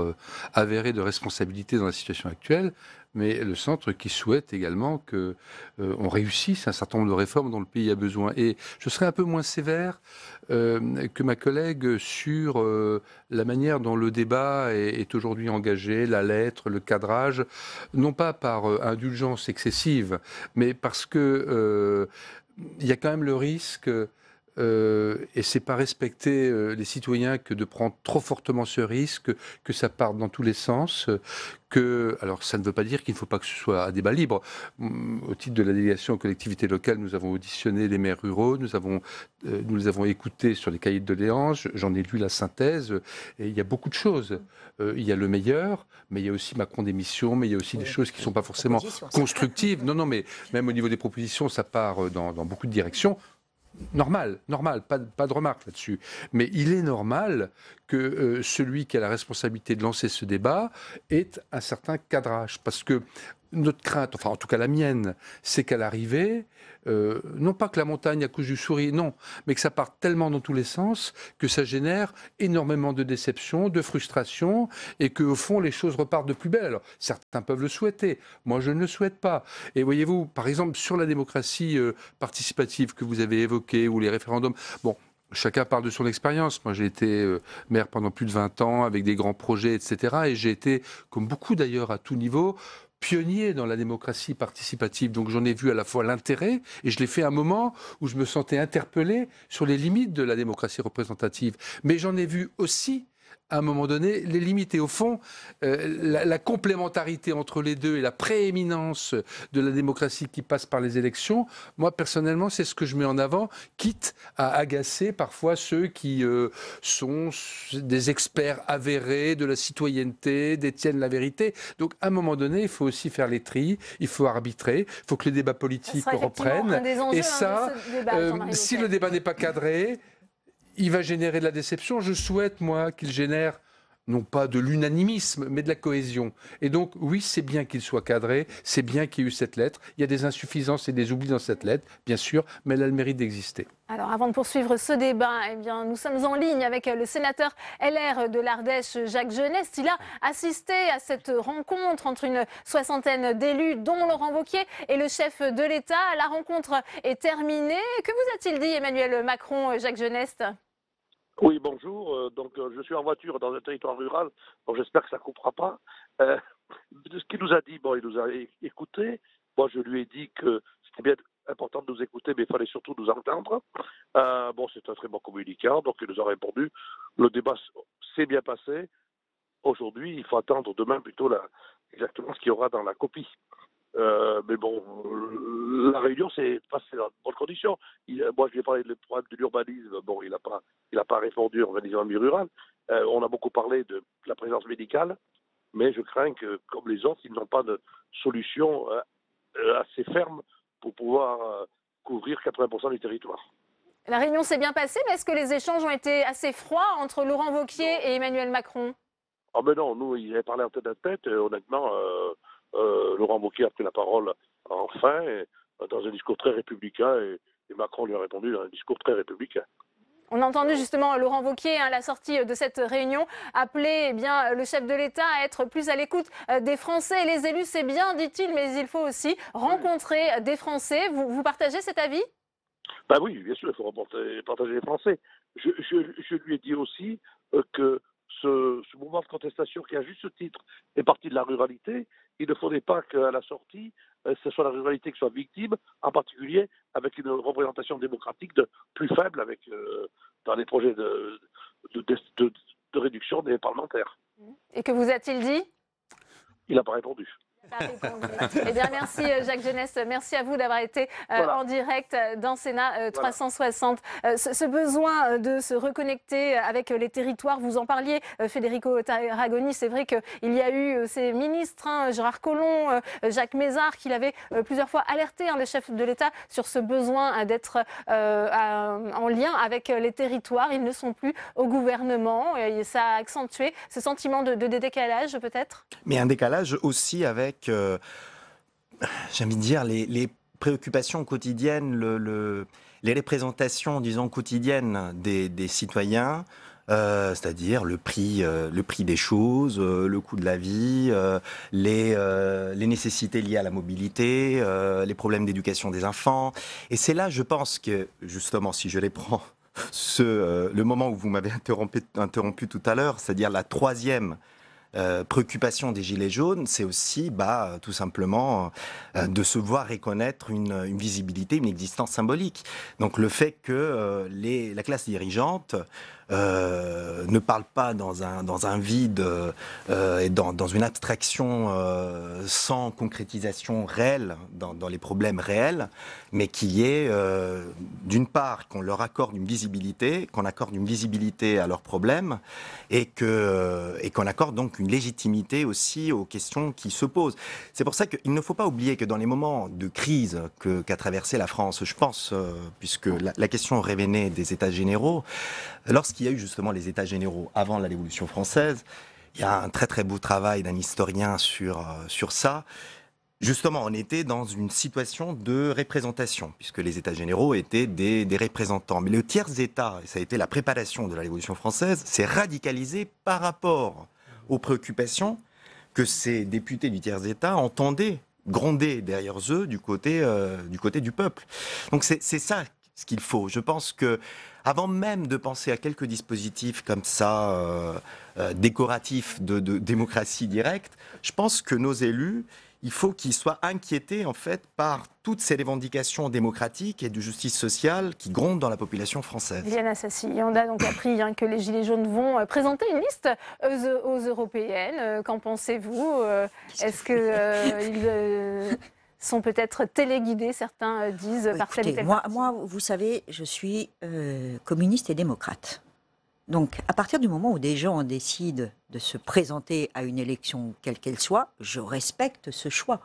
[SPEAKER 23] avérée de responsabilité dans la situation actuelle, mais le centre qui souhaite également qu'on réussisse un certain nombre de réformes dont le pays a besoin. Et je serai un peu moins sévère que ma collègue sur la manière dont le débat est aujourd'hui engagé, la lettre, le cadrage, non pas par indulgence excessive, mais parce que il y a quand même le risque... et c'est pas respecter les citoyens que de prendre trop fortement ce risque, que ça parte dans tous les sens, alors ça ne veut pas dire qu'il ne faut pas que ce soit à débat libre. Au titre de la délégation aux collectivités locales, nous avons auditionné les maires ruraux, nous les avons écoutés sur les cahiers de doléances, j'en ai lu la synthèse, et il y a beaucoup de choses. Il y a le meilleur, mais il y a aussi Macron démission, mais il y a aussi des choses qui ne sont pas forcément constructives. Non, mais même au niveau des propositions, ça part dans beaucoup de directions. Normal, pas de remarque là-dessus. Mais il est normal que celui qui a la responsabilité de lancer ce débat ait un certain cadrage. Parce que notre crainte, enfin en tout cas la mienne, c'est qu'à l'arrivée, non pas que la montagne accouche du souris, non, mais que ça parte tellement dans tous les sens que ça génère énormément de déception, de frustration, et qu'au fond les choses repartent de plus belle. Alors certains peuvent le souhaiter, moi je ne le souhaite pas. Et voyez-vous, par exemple sur la démocratie participative que vous avez évoquée, ou les référendums, bon, chacun parle de son expérience. Moi, j'ai été maire pendant plus de 20 ans, avec des grands projets, etc. Et j'ai été, comme beaucoup d'ailleurs, à tout niveau, pionnier dans la démocratie participative. Donc j'en ai vu à la fois l'intérêt, et je l'ai fait à un moment où je me sentais interpellé sur les limites de la démocratie représentative. Mais j'en ai vu aussi, à un moment donné, les limites. Et au fond, la complémentarité entre les deux et la prééminence de la démocratie qui passe par les élections, moi, personnellement, c'est ce que je mets en avant, quitte à agacer parfois ceux qui sont des experts avérés de la citoyenneté, détiennent la vérité. Donc, à un moment donné, il faut aussi faire les tris, il faut arbitrer, il faut que les débats politiques reprennent. Et ça, si le débat n'est pas cadré, il va générer de la déception. Je souhaite, moi, qu'il génère non pas de l'unanimisme, mais de la cohésion. Et donc, oui, c'est bien qu'il soit cadré, c'est bien qu'il y ait eu cette lettre. Il y a des insuffisances et des oublis dans cette lettre, bien sûr, mais elle a le mérite d'exister.
[SPEAKER 1] Alors, avant de poursuivre ce débat, nous sommes en ligne avec le sénateur LR de l'Ardèche, Jacques Genest. Il a assisté à cette rencontre entre une soixantaine d'élus, dont Laurent Wauquiez, et le chef de l'État. La rencontre est terminée. Que vous a-t-il dit Emmanuel Macron, Jacques Genest ?
[SPEAKER 3] Oui, bonjour. Donc, je suis en voiture dans un territoire rural, donc j'espère que ça ne coupera pas. Ce qu'il nous a dit, il nous a écoutés. Moi, je lui ai dit que c'était bien important de nous écouter, mais il fallait surtout nous entendre. C'est un très bon communicant, donc il nous a répondu. Le débat s'est bien passé. Aujourd'hui, il faut attendre demain plutôt exactement ce qu'il y aura dans la copie. Mais bon, la Réunion s'est passée dans de bonnes conditions. Moi, je lui ai parlé du problème de l'urbanisme. Bon, il n'a pas répondu en organisant un milieu rural. On a beaucoup parlé de la présence médicale, mais je crains que, comme les autres, ils n'ont pas de solution assez ferme pour pouvoir couvrir 80% du territoire.
[SPEAKER 1] La réunion s'est bien passée, mais est-ce que les échanges ont été assez froids entre Laurent Wauquiez et Emmanuel Macron?
[SPEAKER 3] Ah ben non, nous, ils avaient parlé en tête à tête. Honnêtement, Laurent Wauquiez a pris la parole enfin, dans un discours très républicain, et Macron lui a répondu dans un discours très républicain.
[SPEAKER 1] On a entendu justement Laurent Wauquiez, à la sortie de cette réunion, appeler le chef de l'État à être plus à l'écoute des Français. Les élus, c'est bien, dit-il, mais il faut aussi rencontrer des Français. Vous partagez cet avis?
[SPEAKER 3] Ben oui, bien sûr, il faut partager les Français. Je lui ai dit aussi que ce mouvement de contestation qui, à juste titre, est parti de la ruralité, il ne faudrait pas qu'à la sortie, ce soit la ruralité qui soit victime, en particulier avec une représentation démocratique plus faible dans les projets de réduction des parlementaires.
[SPEAKER 1] Et que vous a-t-il dit?
[SPEAKER 3] Il n'a pas répondu.
[SPEAKER 1] Eh bien, merci Jacques Genest, merci à vous d'avoir été en direct dans Sénat 360. Ce besoin de se reconnecter avec les territoires, vous en parliez, Federico Tarragoni, c'est vrai qu'il y a eu ces ministres, Gérard Collomb, Jacques Mézard, qui l'avaient plusieurs fois alerté, le chef de l'État, sur ce besoin d'être en lien avec les territoires. Ils ne sont plus au gouvernement et ça a accentué ce sentiment de décalage peut-être?
[SPEAKER 2] Mais un décalage aussi avec j'ai envie de dire, les préoccupations quotidiennes, les représentations, disons, quotidiennes des citoyens, c'est-à-dire le prix des choses, le coût de la vie, les nécessités liées à la mobilité, les problèmes d'éducation des enfants. Et c'est là, je pense que, justement, si je les prends, le moment où vous m'avez interrompu tout à l'heure, c'est-à-dire la troisième préoccupation des Gilets jaunes, c'est aussi tout simplement de se voir reconnaître une visibilité, une existence symbolique. Donc le fait que la classe dirigeante ne parle pas dans un vide et dans une abstraction sans concrétisation réelle dans les problèmes réels, mais qu'il y ait d'une part qu'on leur accorde une visibilité, qu'on accorde une visibilité à leurs problèmes et qu'on accorde donc une légitimité aussi aux questions qui se posent. C'est pour ça qu'il ne faut pas oublier que dans les moments de crise qu'a traversé la France, je pense, puisque la question revenait des États généraux, lorsqu'il y a eu justement les États généraux avant la Révolution française, il y a un très très beau travail d'un historien sur ça. Justement, on était dans une situation de représentation, puisque les États généraux étaient des représentants. Mais le tiers-État, et ça a été la préparation de la Révolution française, s'est radicalisé par rapport aux préoccupations que ces députés du tiers-État entendaient gronder derrière eux du côté du peuple. Donc c'est ça ce qu'il faut. Je pense que avant même de penser à quelques dispositifs comme ça, décoratifs de démocratie directe, je pense que nos élus, il faut qu'ils soient inquiétés en fait par toutes ces revendications démocratiques et de justice sociale qui grondent dans la population française.
[SPEAKER 1] Liliane Assassi, on a donc appris que les Gilets jaunes vont présenter une liste aux européennes. Qu'en pensez-vous? Est-ce qu'ils sont peut-être téléguidés, certains disent, par tel et tel parti?
[SPEAKER 20] Moi, vous savez, je suis communiste et démocrate. Donc, à partir du moment où des gens décident de se présenter à une élection, quelle qu'elle soit, je respecte ce choix.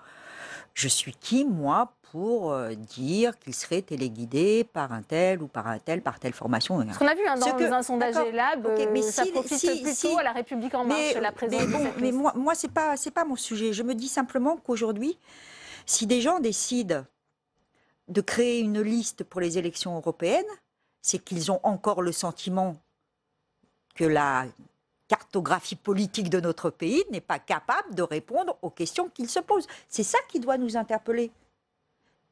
[SPEAKER 20] Je suis qui, moi, pour dire qu'ils seraient téléguidés par un tel ou par un tel, par telle formation?
[SPEAKER 1] Ce qu'on a vu dans un sondage Elab, ça profite plutôt à la République En Marche, la présence de cette
[SPEAKER 20] mais
[SPEAKER 1] liste.
[SPEAKER 20] moi, c'est pas mon sujet. Je me dis simplement qu'aujourd'hui, si des gens décident de créer une liste pour les élections européennes, c'est qu'ils ont encore le sentiment que la cartographie politique de notre pays n'est pas capable de répondre aux questions qu'ils se posent. C'est ça qui doit nous interpeller.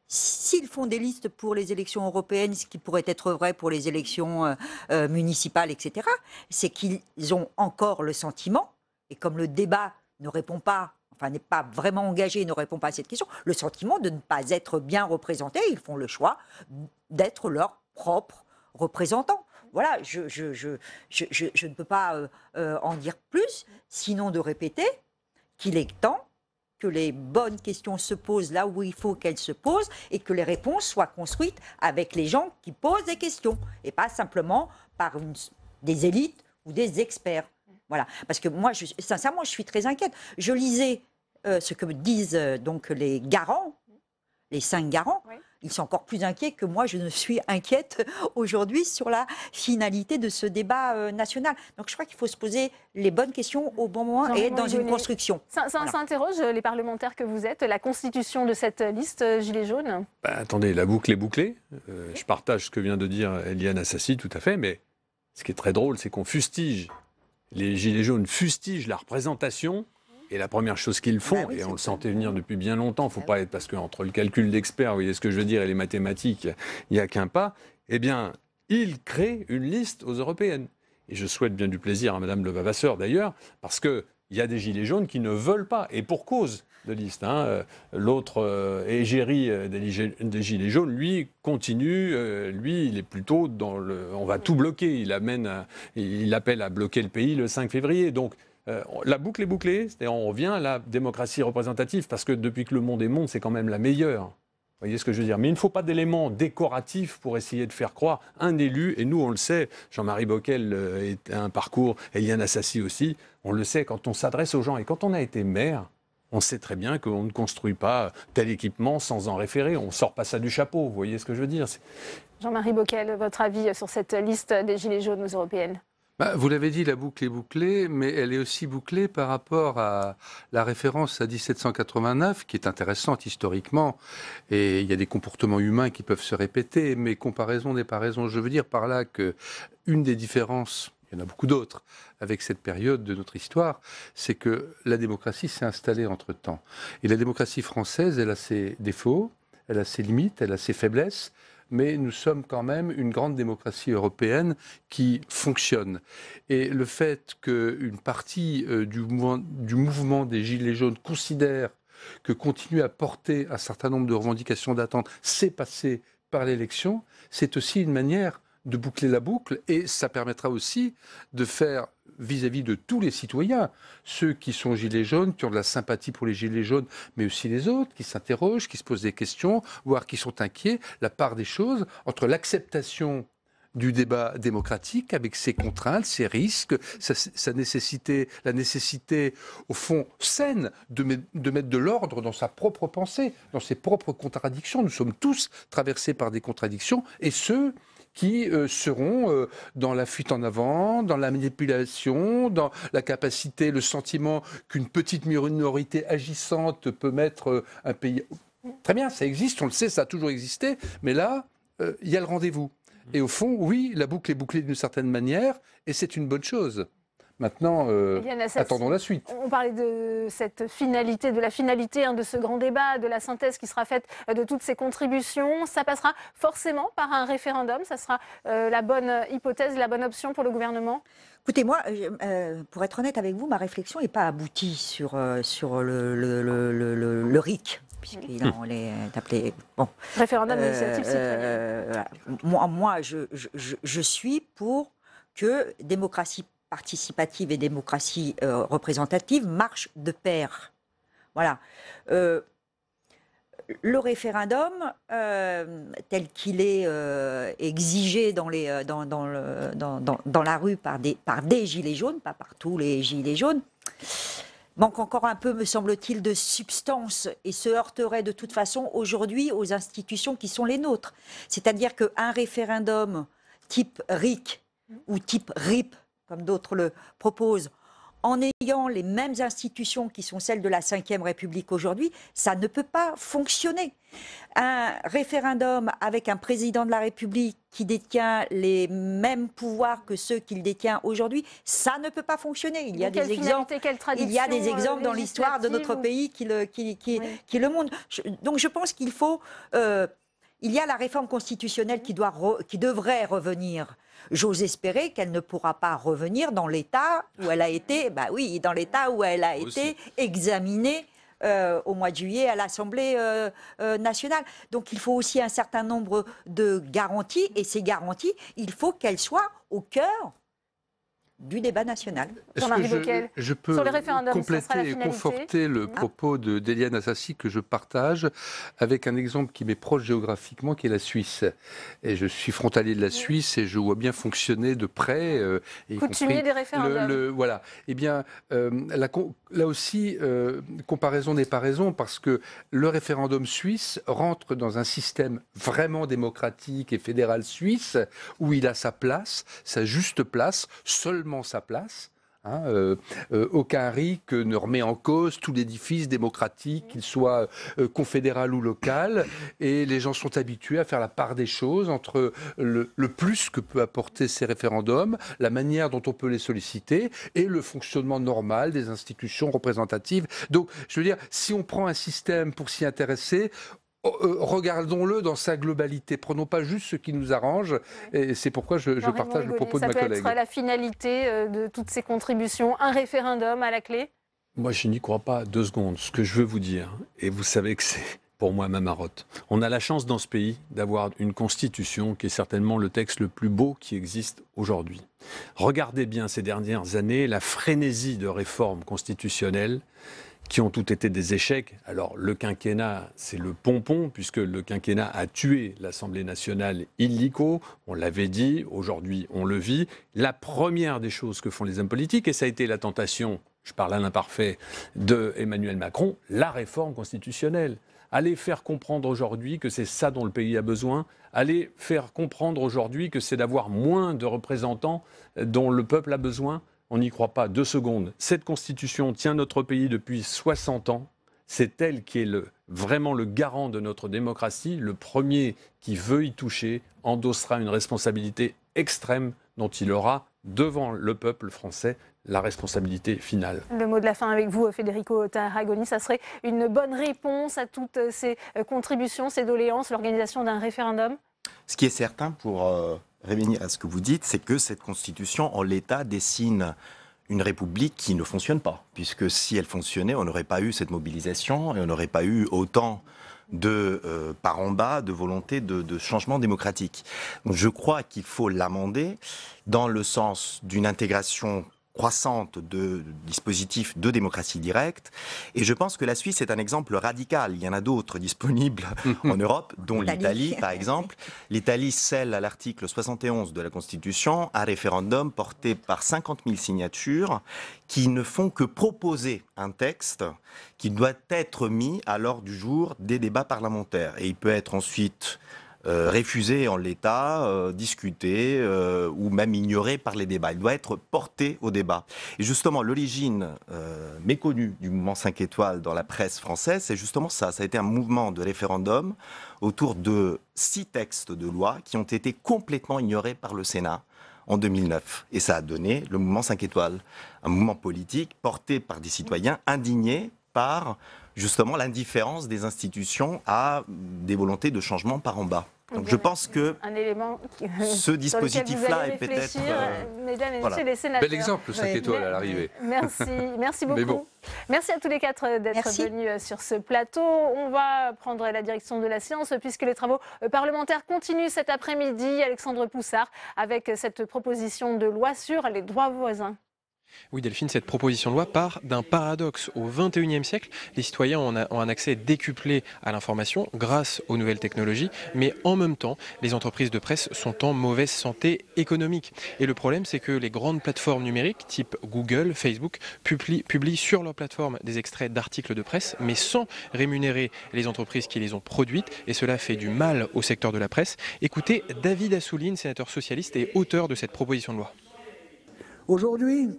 [SPEAKER 20] S'ils font des listes pour les élections européennes, ce qui pourrait être vrai pour les élections municipales, etc., c'est qu'ils ont encore le sentiment, et comme le débat ne répond pas, enfin n'est pas vraiment engagé et ne répond pas à cette question, le sentiment de ne pas être bien représentés. Ils font le choix d'être leur propre représentant. Voilà, je ne peux pas en dire plus, sinon de répéter qu'il est temps que les bonnes questions se posent là où il faut qu'elles se posent et que les réponses soient construites avec les gens qui posent des questions et pas simplement par des élites ou des experts. Voilà. Parce que moi, sincèrement, je suis très inquiète. Je lisais ce que me disent donc les garants, les 5 garants. Oui. Ils sont encore plus inquiets que moi, je ne suis inquiète aujourd'hui sur la finalité de ce débat national. Donc je crois qu'il faut se poser les bonnes questions au bon moment et être dans une construction.
[SPEAKER 1] Ça interroge les parlementaires que vous êtes, la constitution de cette liste Gilets jaunes.
[SPEAKER 22] Attendez, la boucle est bouclée. Je partage ce que vient de dire Éliane Assassi, tout à fait, mais ce qui est très drôle, c'est qu'on fustige, les Gilets jaunes fustigent la représentation. Et la première chose qu'ils font, et on le sentait venir depuis bien longtemps, faut pas être, parce qu'entre le calcul d'experts, vous voyez ce que je veux dire, et les mathématiques, il n'y a qu'un pas, eh bien, ils créent une liste aux européennes. Et je souhaite bien du plaisir à Madame Levavasseur d'ailleurs, parce qu'il y a des Gilets jaunes qui ne veulent pas, et pour cause de liste. L'autre égérie des Gilets jaunes, lui, continue, lui, il est plutôt dans le... On va tout bloquer, il appelle à bloquer le pays le 5 février, donc... la boucle est bouclée, c'est-à-dire on revient à la démocratie représentative, parce que depuis que le monde est monde, c'est quand même la meilleure. Vous voyez ce que je veux dire? Mais il ne faut pas d'éléments décoratifs pour essayer de faire croire un élu, et nous on le sait, Jean-Marie Bockel est un parcours, Éliane Assassi aussi, on le sait, quand on s'adresse aux gens, et quand on a été maire, on sait très bien qu'on ne construit pas tel équipement sans en référer, on ne sort pas ça du chapeau, vous voyez ce que je veux dire?
[SPEAKER 1] Jean-Marie Bockel, votre avis sur cette liste des Gilets jaunes aux européennes?
[SPEAKER 23] Vous l'avez dit, la boucle est bouclée, mais elle est aussi bouclée par rapport à la référence à 1789, qui est intéressante historiquement, et il y a des comportements humains qui peuvent se répéter, mais comparaison n'est pas raison. Je veux dire par là qu'une des différences, il y en a beaucoup d'autres, avec cette période de notre histoire, c'est que la démocratie s'est installée entre-temps. Et la démocratie française, elle a ses défauts, elle a ses limites, elle a ses faiblesses, mais nous sommes quand même une grande démocratie européenne qui fonctionne. Et le fait qu'une partie du mouvement des Gilets jaunes considère que continuer à porter un certain nombre de revendications d'attente, c'est passer par l'élection, c'est aussi une manière de boucler la boucle, et ça permettra aussi de faire vis-à-vis de tous les citoyens, ceux qui sont gilets jaunes, qui ont de la sympathie pour les gilets jaunes, mais aussi les autres, qui s'interrogent, qui se posent des questions, voire qui sont inquiets, la part des choses entre l'acceptation du débat démocratique avec ses contraintes, ses risques, la nécessité, au fond, saine de mettre de l'ordre dans sa propre pensée, dans ses propres contradictions. Nous sommes tous traversés par des contradictions, et ceux qui seront dans la fuite en avant, dans la manipulation, dans la capacité, le sentiment qu'une petite minorité agissante peut mettre un pays... Très bien, ça existe, on le sait, ça a toujours existé, mais là, il y a le rendez-vous. Et au fond, oui, la boucle est bouclée d'une certaine manière, et c'est une bonne chose. Maintenant, attendons la suite.
[SPEAKER 1] On parlait de cette finalité, de la finalité de ce grand débat, de la synthèse qui sera faite de toutes ces contributions. Ça passera forcément par un référendum. Ça sera la bonne hypothèse, la bonne option pour le gouvernement?
[SPEAKER 20] Écoutez, moi, pour être honnête avec vous, ma réflexion n'est pas aboutie sur le RIC. Puisqu'il est appelé... Bon.
[SPEAKER 1] Référendum d'initiative citoyenne.
[SPEAKER 20] Moi, je suis pour que démocratie participative et démocratie représentative marchent de pair. Voilà. Le référendum, tel qu'il est exigé dans la rue par des gilets jaunes, pas par tous les gilets jaunes, manque encore un peu, me semble-t-il, de substance et se heurterait de toute façon aujourd'hui aux institutions qui sont les nôtres. C'est-à-dire qu'un référendum type RIC ou type RIP, comme d'autres le proposent, en ayant les mêmes institutions qui sont celles de la Ve République aujourd'hui, ça ne peut pas fonctionner. Un référendum avec un président de la République qui détient les mêmes pouvoirs que ceux qu'il détient aujourd'hui, ça ne peut pas fonctionner. Il y a des exemples dans l'histoire de notre pays qui le montrent. Donc je pense qu'il faut... il y a la réforme constitutionnelle qui devrait revenir. J'ose espérer qu'elle ne pourra pas revenir dans l'état où elle a été, dans l'état où elle a été examinée au mois de juillet à l'Assemblée nationale. Donc il faut aussi un certain nombre de garanties, et ces garanties, il faut qu'elles soient au cœur du débat national.
[SPEAKER 1] Jean-Marie Bockel,
[SPEAKER 23] je peux
[SPEAKER 1] sur les référendums,
[SPEAKER 23] compléter et conforter le propos d'Eliane Assassi que je partage avec un exemple qui m'est proche géographiquement, qui est la Suisse. Et je suis frontalier de la Suisse et je vois bien fonctionner de près.
[SPEAKER 1] Coutumier des référendums.
[SPEAKER 23] Voilà. Eh bien, là aussi, comparaison n'est pas raison parce que le référendum suisse rentre dans un système vraiment démocratique et fédéral suisse où il a sa place, sa juste place, seulement sa place. Aucun RIC ne remet en cause tout l'édifice démocratique, qu'il soit confédéral ou local, et les gens sont habitués à faire la part des choses entre le plus que peut apporter ces référendums, la manière dont on peut les solliciter, et le fonctionnement normal des institutions représentatives. Donc, je veux dire, si on prend un système pour s'y intéresser, regardons-le dans sa globalité. Prenons pas juste ce qui nous arrange. Et c'est pourquoi je partage le propos de ma collègue.
[SPEAKER 1] Ça peut être la finalité de toutes ces contributions, un référendum à la clé?
[SPEAKER 22] Moi, je n'y crois pas 2 secondes. Ce que je veux vous dire, et vous savez que c'est pour moi ma marotte, on a la chance dans ce pays d'avoir une constitution qui est certainement le texte le plus beau qui existe aujourd'hui. Regardez bien ces dernières années la frénésie de réformes constitutionnelles qui ont toutes été des échecs. Alors, le quinquennat, c'est le pompon, puisque le quinquennat a tué l'Assemblée nationale illico. On l'avait dit, aujourd'hui, on le vit. La première des choses que font les hommes politiques, et ça a été la tentation, je parle à l'imparfait, de Emmanuel Macron, la réforme constitutionnelle. Allez faire comprendre aujourd'hui que c'est ça dont le pays a besoin. Allez faire comprendre aujourd'hui que c'est d'avoir moins de représentants dont le peuple a besoin. On n'y croit pas 2 secondes. Cette constitution tient notre pays depuis 60 ans. C'est elle qui est vraiment le garant de notre démocratie. Le premier qui veut y toucher endossera une responsabilité extrême dont il aura, devant le peuple français, la responsabilité finale.
[SPEAKER 1] Le mot de la fin avec vous, Federico Tarragoni, ça serait une bonne réponse à toutes ces contributions, ces doléances, l'organisation d'un référendum?
[SPEAKER 2] Ce qui est certain pour revenir à ce que vous dites, c'est que cette constitution, en l'état, dessine une république qui ne fonctionne pas. Puisque si elle fonctionnait, on n'aurait pas eu cette mobilisation et on n'aurait pas eu autant de par en bas de volonté de changement démocratique. Donc je crois qu'il faut l'amender dans le sens d'une intégration croissante de dispositifs de démocratie directe. Et je pense que la Suisse est un exemple radical. Il y en a d'autres disponibles en Europe, dont l'Italie, par exemple. L'Italie scelle à l'article 71 de la Constitution un référendum porté par 50 000 signatures qui ne font que proposer un texte qui doit être mis à l'ordre du jour des débats parlementaires. Et il peut être ensuite refusé en l'état, discuté ou même ignoré par les débats. Il doit être porté au débat. Et justement, l'origine méconnue du mouvement 5 étoiles dans la presse française, c'est justement ça. Ça a été un mouvement de référendum autour de 6 textes de loi qui ont été complètement ignorés par le Sénat en 2009. Et ça a donné le mouvement 5 étoiles, un mouvement politique porté par des citoyens indignés par justement l'indifférence des institutions à des volontés de changement par en bas. Donc je pense que ce dispositif-là est peut-être...
[SPEAKER 1] Mesdames et
[SPEAKER 23] voilà.
[SPEAKER 1] messieurs les sénateurs.
[SPEAKER 23] Bel exemple, 5 étoiles à l'arrivée.
[SPEAKER 1] Merci beaucoup. Bon. Merci à tous les 4 d'être venus sur ce plateau. On va prendre la direction de la séance puisque les travaux parlementaires continuent cet après-midi. Alexandre Poussard avec cette proposition de loi sur les droits voisins.
[SPEAKER 4] Oui Delphine, cette proposition de loi part d'un paradoxe. Au XXIe siècle, les citoyens ont un accès décuplé à l'information grâce aux nouvelles technologies, mais en même temps, les entreprises de presse sont en mauvaise santé économique. Et le problème, c'est que les grandes plateformes numériques, type Google, Facebook, publient sur leur plateforme des extraits d'articles de presse, mais sans rémunérer les entreprises qui les ont produites, et cela fait du mal au secteur de la presse. Écoutez David Assouline, sénateur socialiste et auteur de cette proposition de loi.
[SPEAKER 6] Aujourd'hui,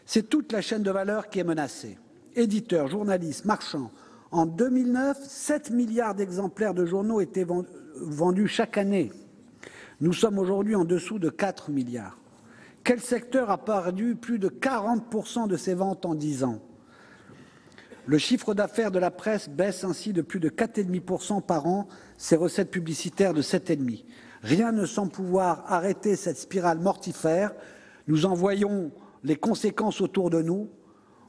[SPEAKER 6] c'est toute la chaîne de valeur qui est menacée. Éditeurs, journalistes, marchands. En 2009, 7 milliards d'exemplaires de journaux étaient vendus chaque année. Nous sommes aujourd'hui en dessous de 4 milliards. Quel secteur a perdu plus de 40% de ses ventes en 10 ans? Le chiffre d'affaires de la presse baisse ainsi de plus de 4,5% par an, ses recettes publicitaires de 7,5%. Rien ne semble pouvoir arrêter cette spirale mortifère. Nous en voyons les conséquences autour de nous,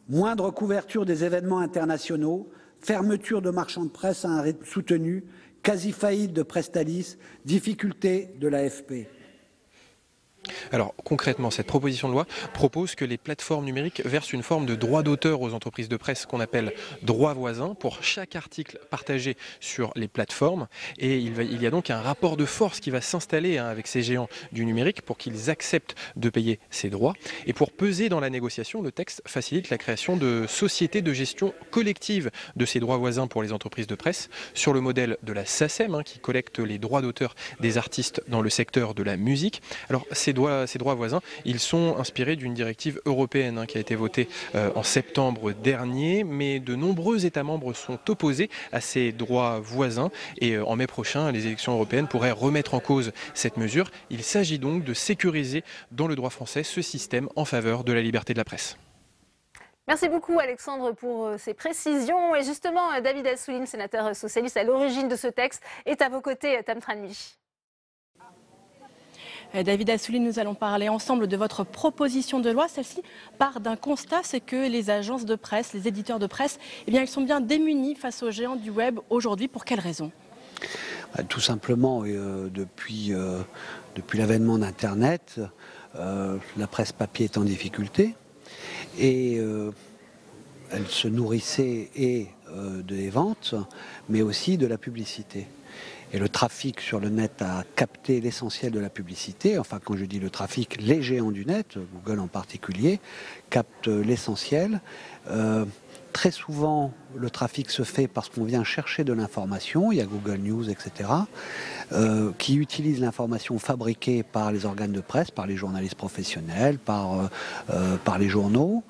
[SPEAKER 6] moindre couverture des événements internationaux, fermeture de marchands de presse à un rythme soutenu, quasi-faillite de Prestalis, difficulté de l'AFP.
[SPEAKER 4] Alors concrètement, cette proposition de loi propose que les plateformes numériques versent une forme de droit d'auteur aux entreprises de presse qu'on appelle droit voisin pour chaque article partagé sur les plateformes. Et il y a donc un rapport de force qui va s'installer avec ces géants du numérique pour qu'ils acceptent de payer ces droits. Et pour peser dans la négociation, le texte facilite la création de sociétés de gestion collective de ces droits voisins pour les entreprises de presse, sur le modèle de la SACEM, qui collecte les droits d'auteur des artistes dans le secteur de la musique. Alors ces droits voisins, ils sont inspirés d'une directive européenne qui a été votée en septembre dernier, mais de nombreux États membres sont opposés à ces droits voisins et en mai prochain, les élections européennes pourraient remettre en cause cette mesure. Il s'agit donc de sécuriser dans le droit français ce système en faveur de la liberté de la presse.
[SPEAKER 1] Merci beaucoup Alexandre pour ces précisions. Et justement, David Assouline, sénateur socialiste à l'origine de ce texte, est à vos côtés, Tam Tranmi.
[SPEAKER 9] David Assouline, nous allons parler ensemble de votre proposition de loi. Celle-ci part d'un constat, c'est que les agences de presse, les éditeurs de presse, eh bien, ils sont bien démunis face aux géants du web aujourd'hui. Pour quelles raisons ?
[SPEAKER 6] Tout simplement, depuis l'avènement d'Internet, la presse papier est en difficulté et elle se nourrissait des ventes, mais aussi de la publicité. Et le trafic sur le net a capté l'essentiel de la publicité. Enfin, quand je dis le trafic, les géants du net, Google en particulier, captent l'essentiel. Très souvent, le trafic se fait parce qu'on vient chercher de l'information. Il y a Google News, etc., qui utilisent l'information fabriquée par les organes de presse, par les journalistes professionnels, par les journaux,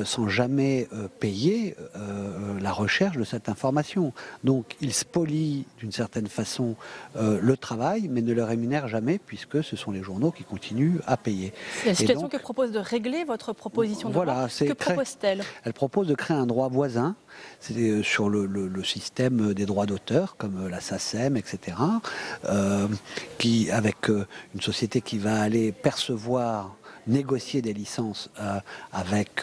[SPEAKER 6] sans jamais payer la recherche de cette information. Donc, ils spolient d'une certaine façon le travail, mais ne le rémunèrent jamais, puisque ce sont les journaux qui continuent à payer.
[SPEAKER 9] C'est la situation que propose de régler votre proposition de loi. Que propose-t-elle ?
[SPEAKER 6] Elle propose de créer un droit voisin, c'est sur le système des droits d'auteur, comme la SACEM, etc., avec une société qui va aller percevoir, négocier des licences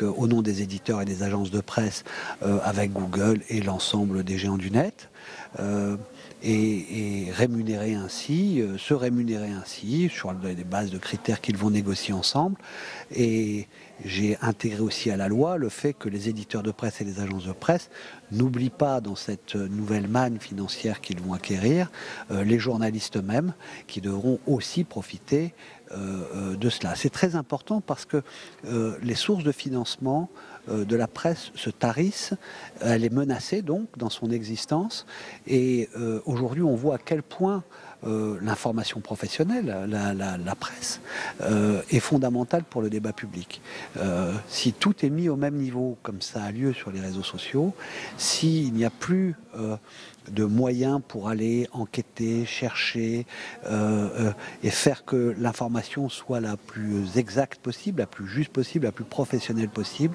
[SPEAKER 6] au nom des éditeurs et des agences de presse avec Google et l'ensemble des géants du net, et se rémunérer ainsi sur des bases de critères qu'ils vont négocier ensemble. Et j'ai intégré aussi à la loi le fait que les éditeurs de presse et les agences de presse n'oublient pas, dans cette nouvelle manne financière qu'ils vont acquérir, les journalistes eux-mêmes qui devront aussi profiter de cela. C'est très important parce que les sources de financement de la presse se tarissent, elle est menacée donc dans son existence, et aujourd'hui on voit à quel point l'information professionnelle, la presse, est fondamentale pour le débat public. Si tout est mis au même niveau, comme ça a lieu sur les réseaux sociaux, s'il n'y a plus de moyens pour aller enquêter, chercher et faire que l'information soit la plus exacte possible, la plus juste possible, la plus professionnelle possible,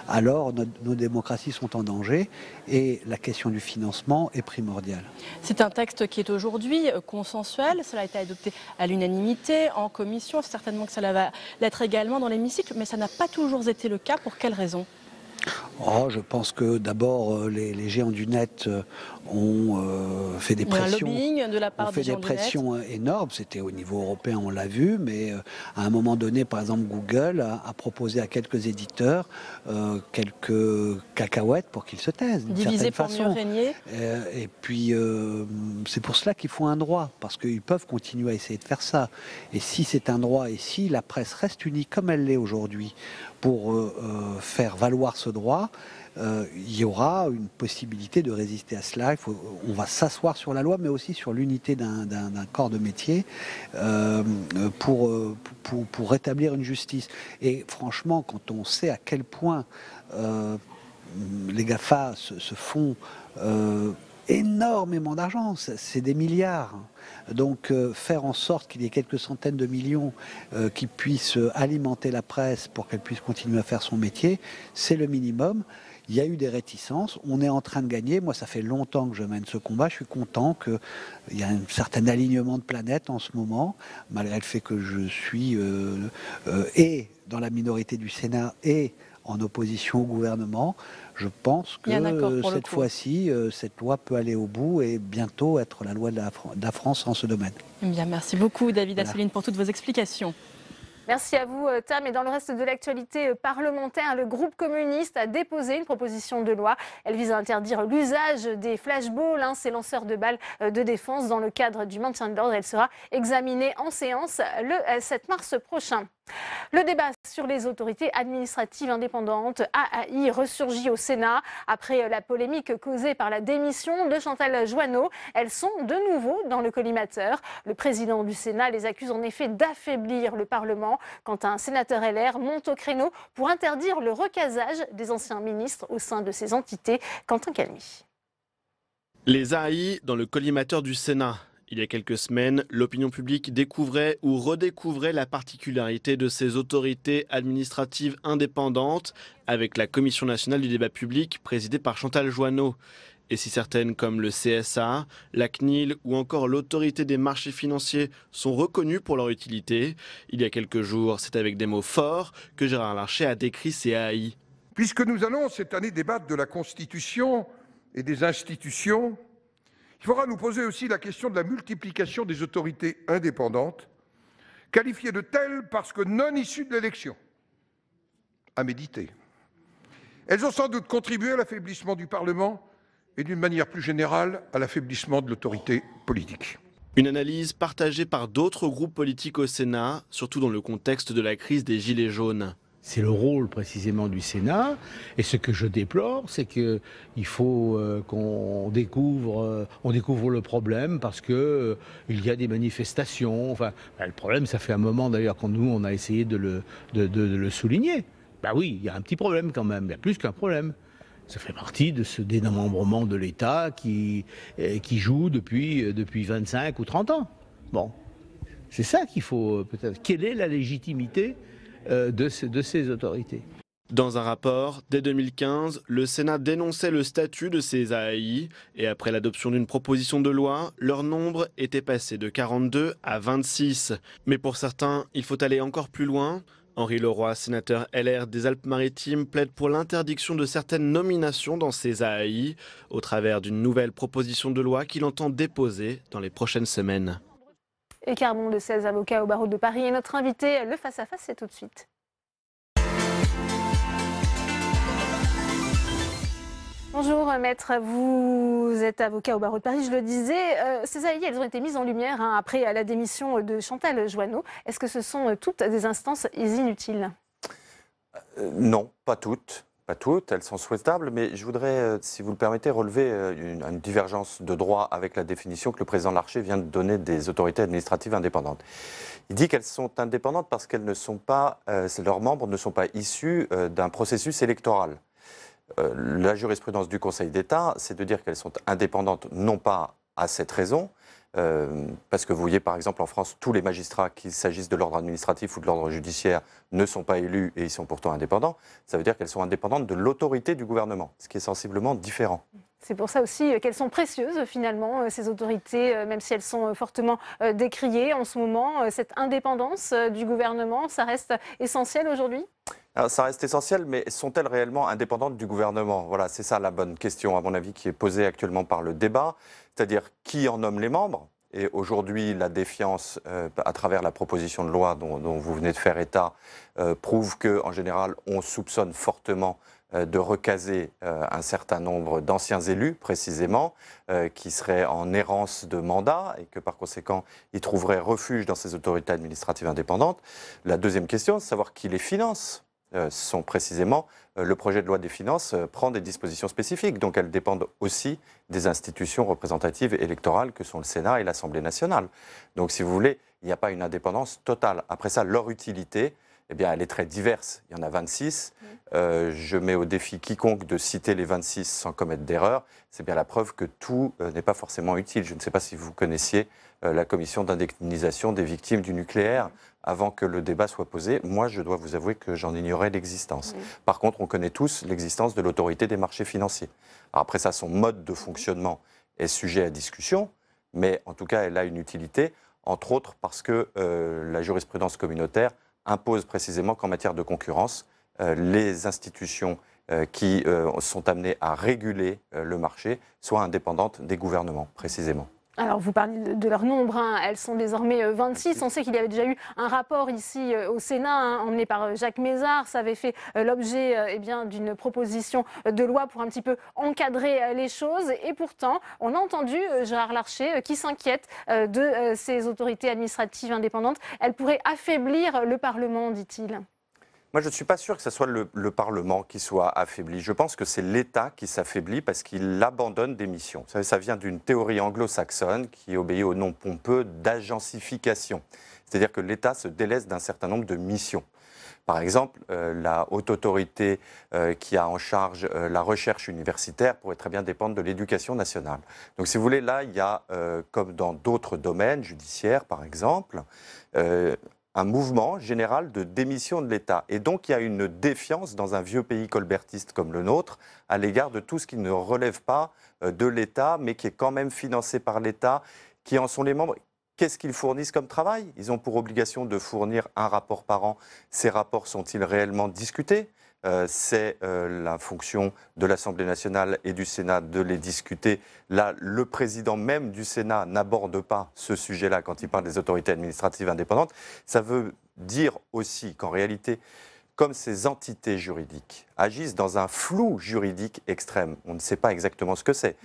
[SPEAKER 6] alors nos démocraties sont en danger et la question du financement est primordiale.
[SPEAKER 9] C'est un texte qui est aujourd'hui consensuel, cela a été adopté à l'unanimité en commission, certainement que cela va l'être également dans l'hémicycle, mais ça n'a pas toujours été le cas. Pour quelles raisons ?
[SPEAKER 6] Je pense que d'abord les géants du net ont fait des pressions,
[SPEAKER 9] un lobbying de la part des géants du net.
[SPEAKER 6] Énormes. C'était au niveau européen, on l'a vu, mais à un moment donné, par exemple, Google a proposé à quelques éditeurs quelques cacahuètes pour qu'ils se taisent.
[SPEAKER 9] Diviser pour mieux régner.
[SPEAKER 6] Et puis c'est pour cela qu'il faut un droit, parce qu'ils peuvent continuer à essayer de faire ça. Et si c'est un droit, et si la presse reste unie comme elle l'est aujourd'hui, pour faire valoir ce droit, il y aura une possibilité de résister à cela. On va s'asseoir sur la loi, mais aussi sur l'unité d'un corps de métier pour rétablir une justice. Et franchement, quand on sait à quel point les GAFA se font énormément d'argent, c'est des milliards. Donc faire en sorte qu'il y ait quelques centaines de millions qui puissent alimenter la presse pour qu'elle puisse continuer à faire son métier, c'est le minimum. Il y a eu des réticences, on est en train de gagner. Moi, ça fait longtemps que je mène ce combat. Je suis content qu'il y a un certain alignement de planètes en ce moment, malgré le fait que je suis et dans la minorité du Sénat et en opposition au gouvernement. Je pense que cette fois-ci, cette loi peut aller au bout et bientôt être la loi de la France en ce domaine.
[SPEAKER 9] Eh bien, merci beaucoup David Assouline pour toutes vos explications.
[SPEAKER 1] Merci à vous, Tam. Et dans le reste de l'actualité parlementaire, le groupe communiste a déposé une proposition de loi. Elle vise à interdire l'usage des flashballs, ces lanceurs de balles de défense, dans le cadre du maintien de l'ordre. Elle sera examinée en séance le 7 mars prochain. Le débat sur les autorités administratives indépendantes, AI, ressurgit au Sénat. Après la polémique causée par la démission de Chantal Joanneau, elles sont de nouveau dans le collimateur. Le président du Sénat les accuse en effet d'affaiblir le Parlement, quand un sénateur LR monte au créneau pour interdire le recasage des anciens ministres au sein de ces entités. Quentin Calmy.
[SPEAKER 5] Les AI dans le collimateur du Sénat. Il y a quelques semaines, l'opinion publique découvrait ou redécouvrait la particularité de ces autorités administratives indépendantes avec la Commission nationale du débat public présidée par Chantal Joanneau. Et si certaines comme le CSA, la CNIL ou encore l'autorité des marchés financiers sont reconnues pour leur utilité, il y a quelques jours, c'est avec des mots forts que Gérard Larcher a décrit ces AI.
[SPEAKER 7] Puisque nous allons cette année débattre de la Constitution et des institutions, il faudra nous poser aussi la question de la multiplication des autorités indépendantes, qualifiées de telles parce que non issues de l'élection. À méditer. Elles ont sans doute contribué à l'affaiblissement du Parlement et d'une manière plus générale à l'affaiblissement de l'autorité politique.
[SPEAKER 5] Une analyse partagée par d'autres groupes politiques au Sénat, surtout dans le contexte de la crise des Gilets jaunes.
[SPEAKER 8] C'est le rôle précisément du Sénat. Et ce que je déplore, c'est qu'il faut qu'on découvre le problème parce qu'il y a des manifestations. Enfin, le problème, ça fait un moment d'ailleurs quand nous, on a essayé de le souligner. Ben oui, il y a un petit problème quand même, il y a plus qu'un problème. Ça fait partie de ce démembrement de l'État qui joue depuis 25 ou 30 ans. Bon, c'est ça qu'il faut peut-être. Quelle est la légitimité de ces autorités?
[SPEAKER 5] Dans un rapport, dès 2015, le Sénat dénonçait le statut de ces AI et après l'adoption d'une proposition de loi, leur nombre était passé de 42 à 26. Mais pour certains, il faut aller encore plus loin. Henri Leroy, sénateur LR des Alpes-Maritimes, plaide pour l'interdiction de certaines nominations dans ces AI au travers d'une nouvelle proposition de loi qu'il entend déposer dans les prochaines semaines.
[SPEAKER 1] Et Carbon de 16 avocats au barreau de Paris est notre invité. Le face-à-face, c'est tout de suite. Bonjour maître, vous êtes avocat au barreau de Paris, je le disais. Ces AI, elles ont été mises en lumière après la démission de Chantal Joanneau. Est-ce que ce sont toutes des instances inutiles?
[SPEAKER 24] Non, pas toutes. Pas toutes, elles sont souhaitables, mais je voudrais, si vous le permettez, relever une divergence de droit avec la définition que le président Larcher vient de donner des autorités administratives indépendantes. Il dit qu'elles sont indépendantes parce qu'elles ne sont pas, leurs membres ne sont pas issus d'un processus électoral. La jurisprudence du Conseil d'État, c'est de dire qu'elles sont indépendantes, non pas à cette raison, parce que vous voyez par exemple en France, tous les magistrats, qu'il s'agisse de l'ordre administratif ou de l'ordre judiciaire, ne sont pas élus et ils sont pourtant indépendants. Ça veut dire qu'elles sont indépendantes de l'autorité du gouvernement, ce qui est sensiblement différent.
[SPEAKER 1] C'est pour ça aussi qu'elles sont précieuses finalement, ces autorités, même si elles sont fortement décriées en ce moment. Cette indépendance du gouvernement, ça reste essentiel aujourd'hui ?
[SPEAKER 24] Alors, ça reste essentiel, mais sont-elles réellement indépendantes du gouvernement? Voilà, c'est ça la bonne question, à mon avis, qui est posée actuellement par le débat. C'est-à-dire, qui en nomme les membres? Et aujourd'hui, la défiance, à travers la proposition de loi dont vous venez de faire état, prouve qu'en général, on soupçonne fortement de recaser un certain nombre d'anciens élus, précisément, qui seraient en errance de mandat et que par conséquent, ils trouveraient refuge dans ces autorités administratives indépendantes. La deuxième question, c'est de savoir qui les finance. Sont précisément, le projet de loi des finances prend des dispositions spécifiques, donc elles dépendent aussi des institutions représentatives électorales que sont le Sénat et l'Assemblée nationale. Donc si vous voulez, il n'y a pas une indépendance totale. Après ça, leur utilité, eh bien, elle est très diverse. Il y en a 26. Je mets au défi quiconque de citer les 26 sans commettre d'erreur. C'est bien la preuve que tout n'est pas forcément utile. Je ne sais pas si vous connaissiez la commission d'indemnisation des victimes du nucléaire avant que le débat soit posé. Moi, je dois vous avouer que j'en ignorais l'existence. Par contre, on connaît tous l'existence de l'autorité des marchés financiers. Alors après ça, son mode de fonctionnement est sujet à discussion, mais en tout cas, elle a une utilité, entre autres parce que la jurisprudence communautaire impose précisément qu'en matière de concurrence, les institutions qui sont amenées à réguler le marché soient indépendantes des gouvernements, précisément.
[SPEAKER 1] Alors, vous parlez de leur nombre, hein. Elles sont désormais 26. On sait qu'il y avait déjà eu un rapport ici au Sénat, hein, emmené par Jacques Mézard. Ça avait fait l'objet d'une proposition de loi pour un petit peu encadrer les choses. Et pourtant, on a entendu Gérard Larcher qui s'inquiète de ces autorités administratives indépendantes. Elles pourraient affaiblir le Parlement, dit-il.
[SPEAKER 24] Moi, je ne suis pas sûr que ce soit le Parlement qui soit affaibli. Je pense que c'est l'État qui s'affaiblit parce qu'il abandonne des missions. Vous savez, ça vient d'une théorie anglo-saxonne qui obéit au nom pompeux d'agencification. C'est-à-dire que l'État se délaisse d'un certain nombre de missions. Par exemple, la haute autorité qui a en charge la recherche universitaire pourrait très bien dépendre de l'éducation nationale. Donc, si vous voulez, là, il y a, comme dans d'autres domaines, judiciaires par exemple, un mouvement général de démission de l'État. Et donc, il y a une défiance dans un vieux pays colbertiste comme le nôtre à l'égard de tout ce qui ne relève pas de l'État, mais qui est quand même financé par l'État, qui en sont les membres. Qu'est-ce qu'ils fournissent comme travail? Ils ont pour obligation de fournir un rapport par an. Ces rapports sont-ils réellement discutés? C'est la fonction de l'Assemblée nationale et du Sénat de les discuter. Là, le président même du Sénat n'aborde pas ce sujet-là quand il parle des autorités administratives indépendantes. Ça veut dire aussi qu'en réalité, comme ces entités juridiques agissent dans un flou juridique extrême, on ne sait pas exactement ce que c'est.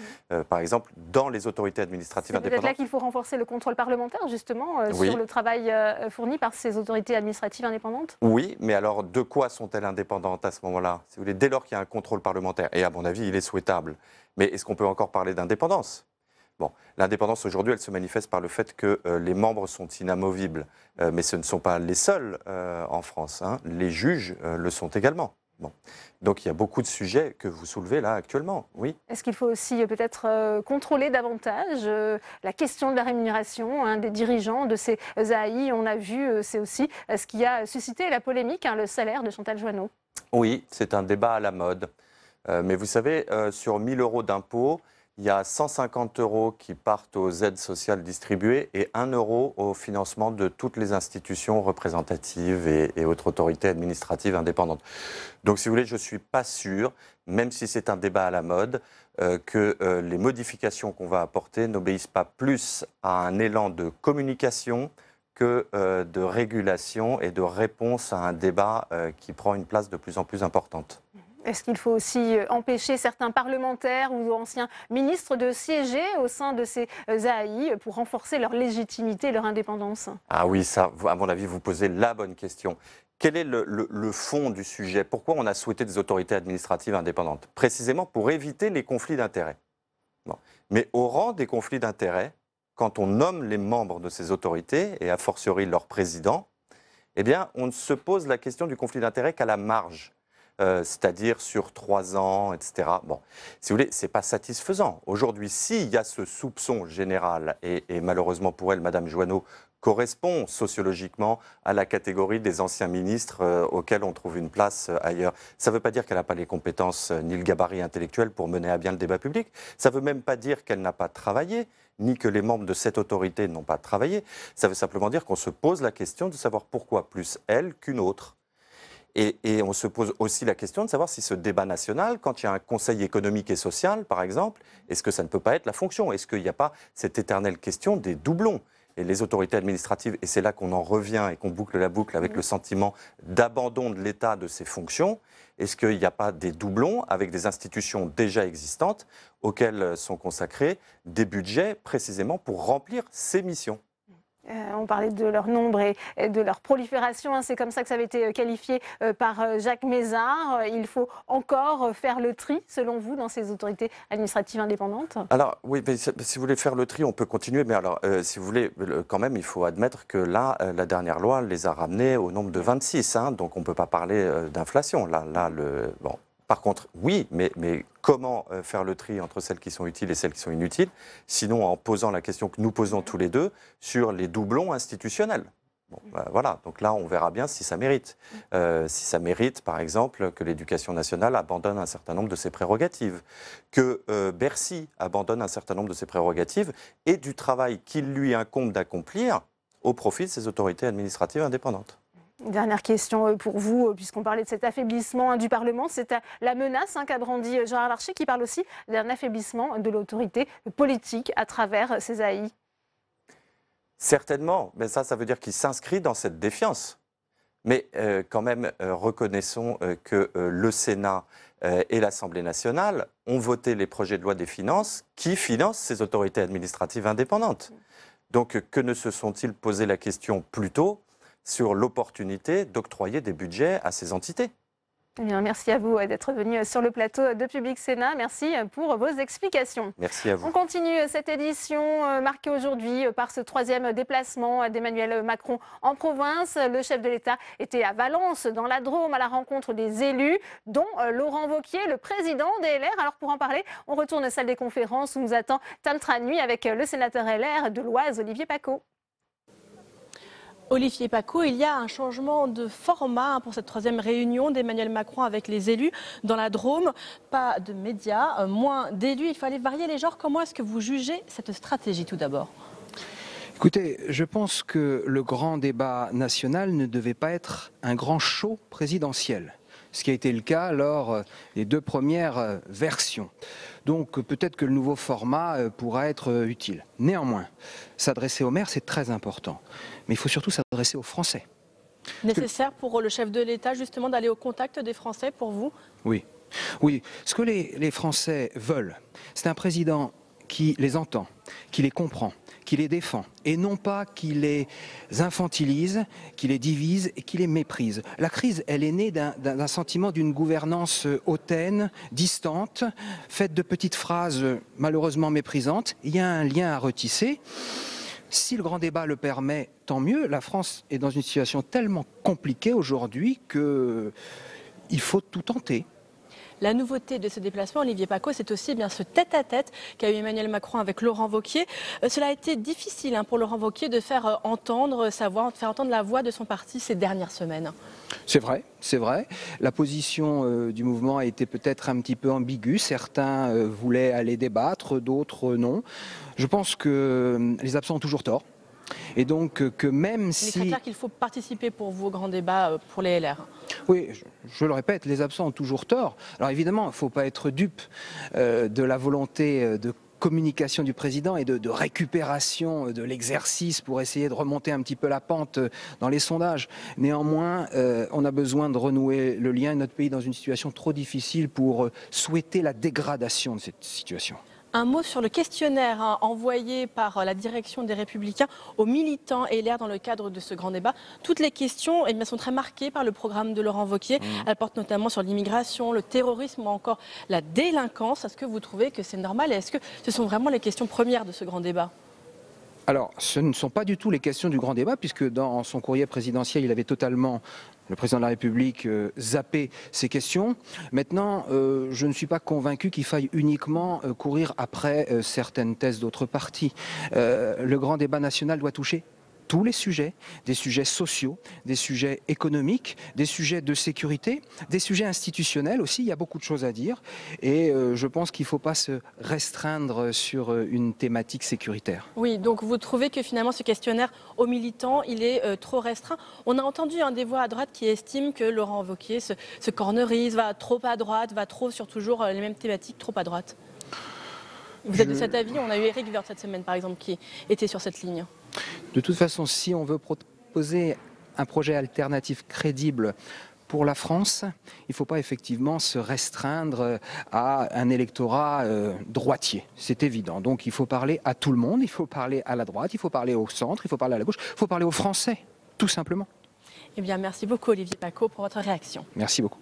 [SPEAKER 24] Par exemple, dans les autorités administratives indépendantes...
[SPEAKER 1] C'est peut-être là qu'il faut renforcer le contrôle parlementaire, justement,
[SPEAKER 24] Oui.
[SPEAKER 1] sur le travail fourni par ces autorités administratives indépendantes?
[SPEAKER 24] Oui, mais alors de quoi sont-elles indépendantes à ce moment-là? Si vous voulez, dès lors qu'il y a un contrôle parlementaire, et à mon avis, il est souhaitable. Mais est-ce qu'on peut encore parler d'indépendance? Bon, l'indépendance aujourd'hui, elle se manifeste par le fait que les membres sont inamovibles. Mais ce ne sont pas les seuls en France, hein. Les juges le sont également. Bon. Donc il y a beaucoup de sujets que vous soulevez là actuellement, oui.
[SPEAKER 1] Est-ce qu'il faut aussi peut-être contrôler davantage la question de la rémunération, hein, des dirigeants de ces AI? On a vu, c'est aussi ce qui a suscité la polémique, hein, le salaire de Chantal Joanneau.
[SPEAKER 24] Oui, c'est un débat à la mode. Mais vous savez, sur 1 000 € d'impôts, il y a 150 € qui partent aux aides sociales distribuées et 1 € au financement de toutes les institutions représentatives et autres autorités administratives indépendantes. Donc, si vous voulez, je ne suis pas sûr, même si c'est un débat à la mode, que les modifications qu'on va apporter n'obéissent pas plus à un élan de communication que de régulation et de réponse à un débat qui prend une place de plus en plus importante.
[SPEAKER 1] Est-ce qu'il faut aussi empêcher certains parlementaires ou anciens ministres de siéger au sein de ces AI pour renforcer leur légitimité et leur indépendance?
[SPEAKER 24] Ah oui, ça, à mon avis, vous posez la bonne question. Quel est le fond du sujet? Pourquoi on a souhaité des autorités administratives indépendantes? Précisément pour éviter les conflits d'intérêts. Bon. Mais au rang des conflits d'intérêts, quand on nomme les membres de ces autorités, et a fortiori leur président, eh bien, on ne se pose la question du conflit d'intérêts qu'à la marge. C'est-à-dire sur 3 ans, etc. Bon, si vous voulez, ce n'est pas satisfaisant. Aujourd'hui, s'il y a ce soupçon général, et malheureusement pour elle, Madame Joanneau correspond sociologiquement à la catégorie des anciens ministres auxquels on trouve une place ailleurs. Ça ne veut pas dire qu'elle n'a pas les compétences ni le gabarit intellectuel pour mener à bien le débat public. Ça ne veut même pas dire qu'elle n'a pas travaillé, ni que les membres de cette autorité n'ont pas travaillé. Ça veut simplement dire qu'on se pose la question de savoir pourquoi plus elle qu'une autre. Et on se pose aussi la question de savoir si ce débat national, quand il y a un conseil économique et social, par exemple, est-ce que ça ne peut pas être la fonction? Est-ce qu'il n'y a pas cette éternelle question des doublons? Et les autorités administratives, et c'est là qu'on en revient et qu'on boucle la boucle avec le sentiment d'abandon de l'État de ses fonctions, est-ce qu'il n'y a pas des doublons avec des institutions déjà existantes auxquelles sont consacrés des budgets précisément pour remplir ces missions?
[SPEAKER 1] On parlait de leur nombre et de leur prolifération, hein. C'est comme ça que ça avait été qualifié par Jacques Mézard. Il faut encore faire le tri, selon vous, dans ces autorités administratives indépendantes? Alors
[SPEAKER 24] oui, mais si vous voulez faire le tri, on peut continuer. Mais alors, si vous voulez, quand même, il faut admettre que là, la dernière loi les a ramenés au nombre de 26. Hein, donc on ne peut pas parler d'inflation. Bon. Par contre, oui, mais comment faire le tri entre celles qui sont utiles et celles qui sont inutiles? Sinon, en posant la question que nous posons tous les deux sur les doublons institutionnels. Bon, voilà, donc là, on verra bien si ça mérite. Si ça mérite, par exemple, que l'Éducation nationale abandonne un certain nombre de ses prérogatives, que Bercy abandonne un certain nombre de ses prérogatives et du travail qu'il lui incombe d'accomplir au profit de ses autorités administratives indépendantes.
[SPEAKER 1] Dernière question pour vous, puisqu'on parlait de cet affaiblissement du Parlement. C'est la menace qu'a brandi Gérard Larcher, qui parle aussi d'un affaiblissement de l'autorité politique à travers ces AI.
[SPEAKER 24] Certainement, mais ça veut dire qu'il s'inscrit dans cette défiance. Mais quand même, reconnaissons que le Sénat et l'Assemblée nationale ont voté les projets de loi des finances qui financent ces autorités administratives indépendantes. Donc, que ne se sont-ils posé la question plus tôt sur l'opportunité d'octroyer des budgets à ces entités?
[SPEAKER 1] Eh bien, merci à vous d'être venu sur le plateau de Public Sénat. Merci pour vos explications.
[SPEAKER 24] Merci à vous.
[SPEAKER 1] On continue cette édition marquée aujourd'hui par ce 3e déplacement d'Emmanuel Macron en province. Le chef de l'État était à Valence, dans la Drôme, à la rencontre des élus, dont Laurent Wauquiez, le président des LR. Alors pour en parler, on retourne à la salle des conférences où nous attend Taltra Nuit avec le sénateur LR de l'Oise, Olivier Paccaud.
[SPEAKER 9] Olivier Paccaud, il y a un changement de format pour cette 3e réunion d'Emmanuel Macron avec les élus dans la Drôme. Pas de médias, moins d'élus. Il fallait varier les genres. Comment est-ce que vous jugez cette stratégie tout d'abord ?
[SPEAKER 10] Écoutez, je pense que le grand débat national ne devait pas être un grand show présidentiel, ce qui a été le cas lors des 2 premières versions. Donc peut-être que le nouveau format pourra être utile. Néanmoins, s'adresser aux maires, c'est très important. Mais il faut surtout s'adresser aux Français.
[SPEAKER 9] Nécessaire pour le chef de l'État, justement, d'aller au contact des Français, pour vous ?
[SPEAKER 10] Oui. Oui. Ce que les Français veulent, c'est un président qui les entend, qui les comprend, qui les défend, et non pas qui les infantilise, qui les divise et qui les méprise. La crise, elle est née d'un sentiment d'une gouvernance hautaine, distante, faite de petites phrases malheureusement méprisantes. Il y a un lien à retisser. Si le grand débat le permet, tant mieux. La France est dans une situation tellement compliquée aujourd'hui qu'il faut tout tenter.
[SPEAKER 9] La nouveauté de ce déplacement, Olivier Paccaud, c'est aussi bien ce tête-à-tête qu'a eu Emmanuel Macron avec Laurent Wauquiez. Cela a été difficile pour Laurent Wauquiez de faire entendre sa voix, de faire entendre la voix de son parti ces dernières semaines.
[SPEAKER 10] C'est vrai, c'est vrai. La position du mouvement a été peut-être un petit peu ambiguë. Certains voulaient aller débattre, d'autres non. Je pense que les absents ont toujours tort. Et donc que même si...
[SPEAKER 9] Il est très clair qu'il faut participer pour vous au grand débat pour les LR.
[SPEAKER 10] Oui, je le répète, les absents ont toujours tort. Alors évidemment, il ne faut pas être dupe de la volonté de communication du président et de récupération de l'exercice pour essayer de remonter un petit peu la pente dans les sondages. Néanmoins, on a besoin de renouer le lien. Notre pays est dans une situation trop difficile pour souhaiter la dégradation de cette situation.
[SPEAKER 9] Un mot sur le questionnaire envoyé par la direction des Républicains aux militants LR dans le cadre de ce grand débat. Toutes les questions sont très marquées par le programme de Laurent Wauquiez. Elles portent notamment sur l'immigration, le terrorisme ou encore la délinquance. Est-ce que vous trouvez que c'est normal et est-ce que ce sont vraiment les questions premières de ce grand débat ?
[SPEAKER 10] Alors, ce ne sont pas du tout les questions du grand débat, puisque dans son courrier présidentiel, il avait totalement, le président de la République, zappé ces questions. Maintenant, je ne suis pas convaincu qu'il faille uniquement courir après certaines thèses d'autres partis. Le grand débat national doit toucher tous les sujets, des sujets sociaux, des sujets économiques, des sujets de sécurité, des sujets institutionnels aussi. Il y a beaucoup de choses à dire et je pense qu'il ne faut pas se restreindre sur une thématique sécuritaire.
[SPEAKER 9] Oui, donc vous trouvez que finalement ce questionnaire aux militants, il est trop restreint. On a entendu des voix à droite qui estiment que Laurent Wauquiez se cornerise, va trop à droite, va trop sur toujours les mêmes thématiques, trop à droite. Vous êtes de cet avis? On a eu Éric Woerth cette semaine par exemple qui était sur cette ligne.
[SPEAKER 10] De toute façon, si on veut proposer un projet alternatif crédible pour la France, il ne faut pas effectivement se restreindre à un électorat droitier. C'est évident. Donc il faut parler à tout le monde, il faut parler à la droite, il faut parler au centre, il faut parler à la gauche, il faut parler aux Français, tout simplement.
[SPEAKER 9] Eh bien, merci beaucoup Olivier Paccaud pour votre réaction.
[SPEAKER 10] Merci beaucoup.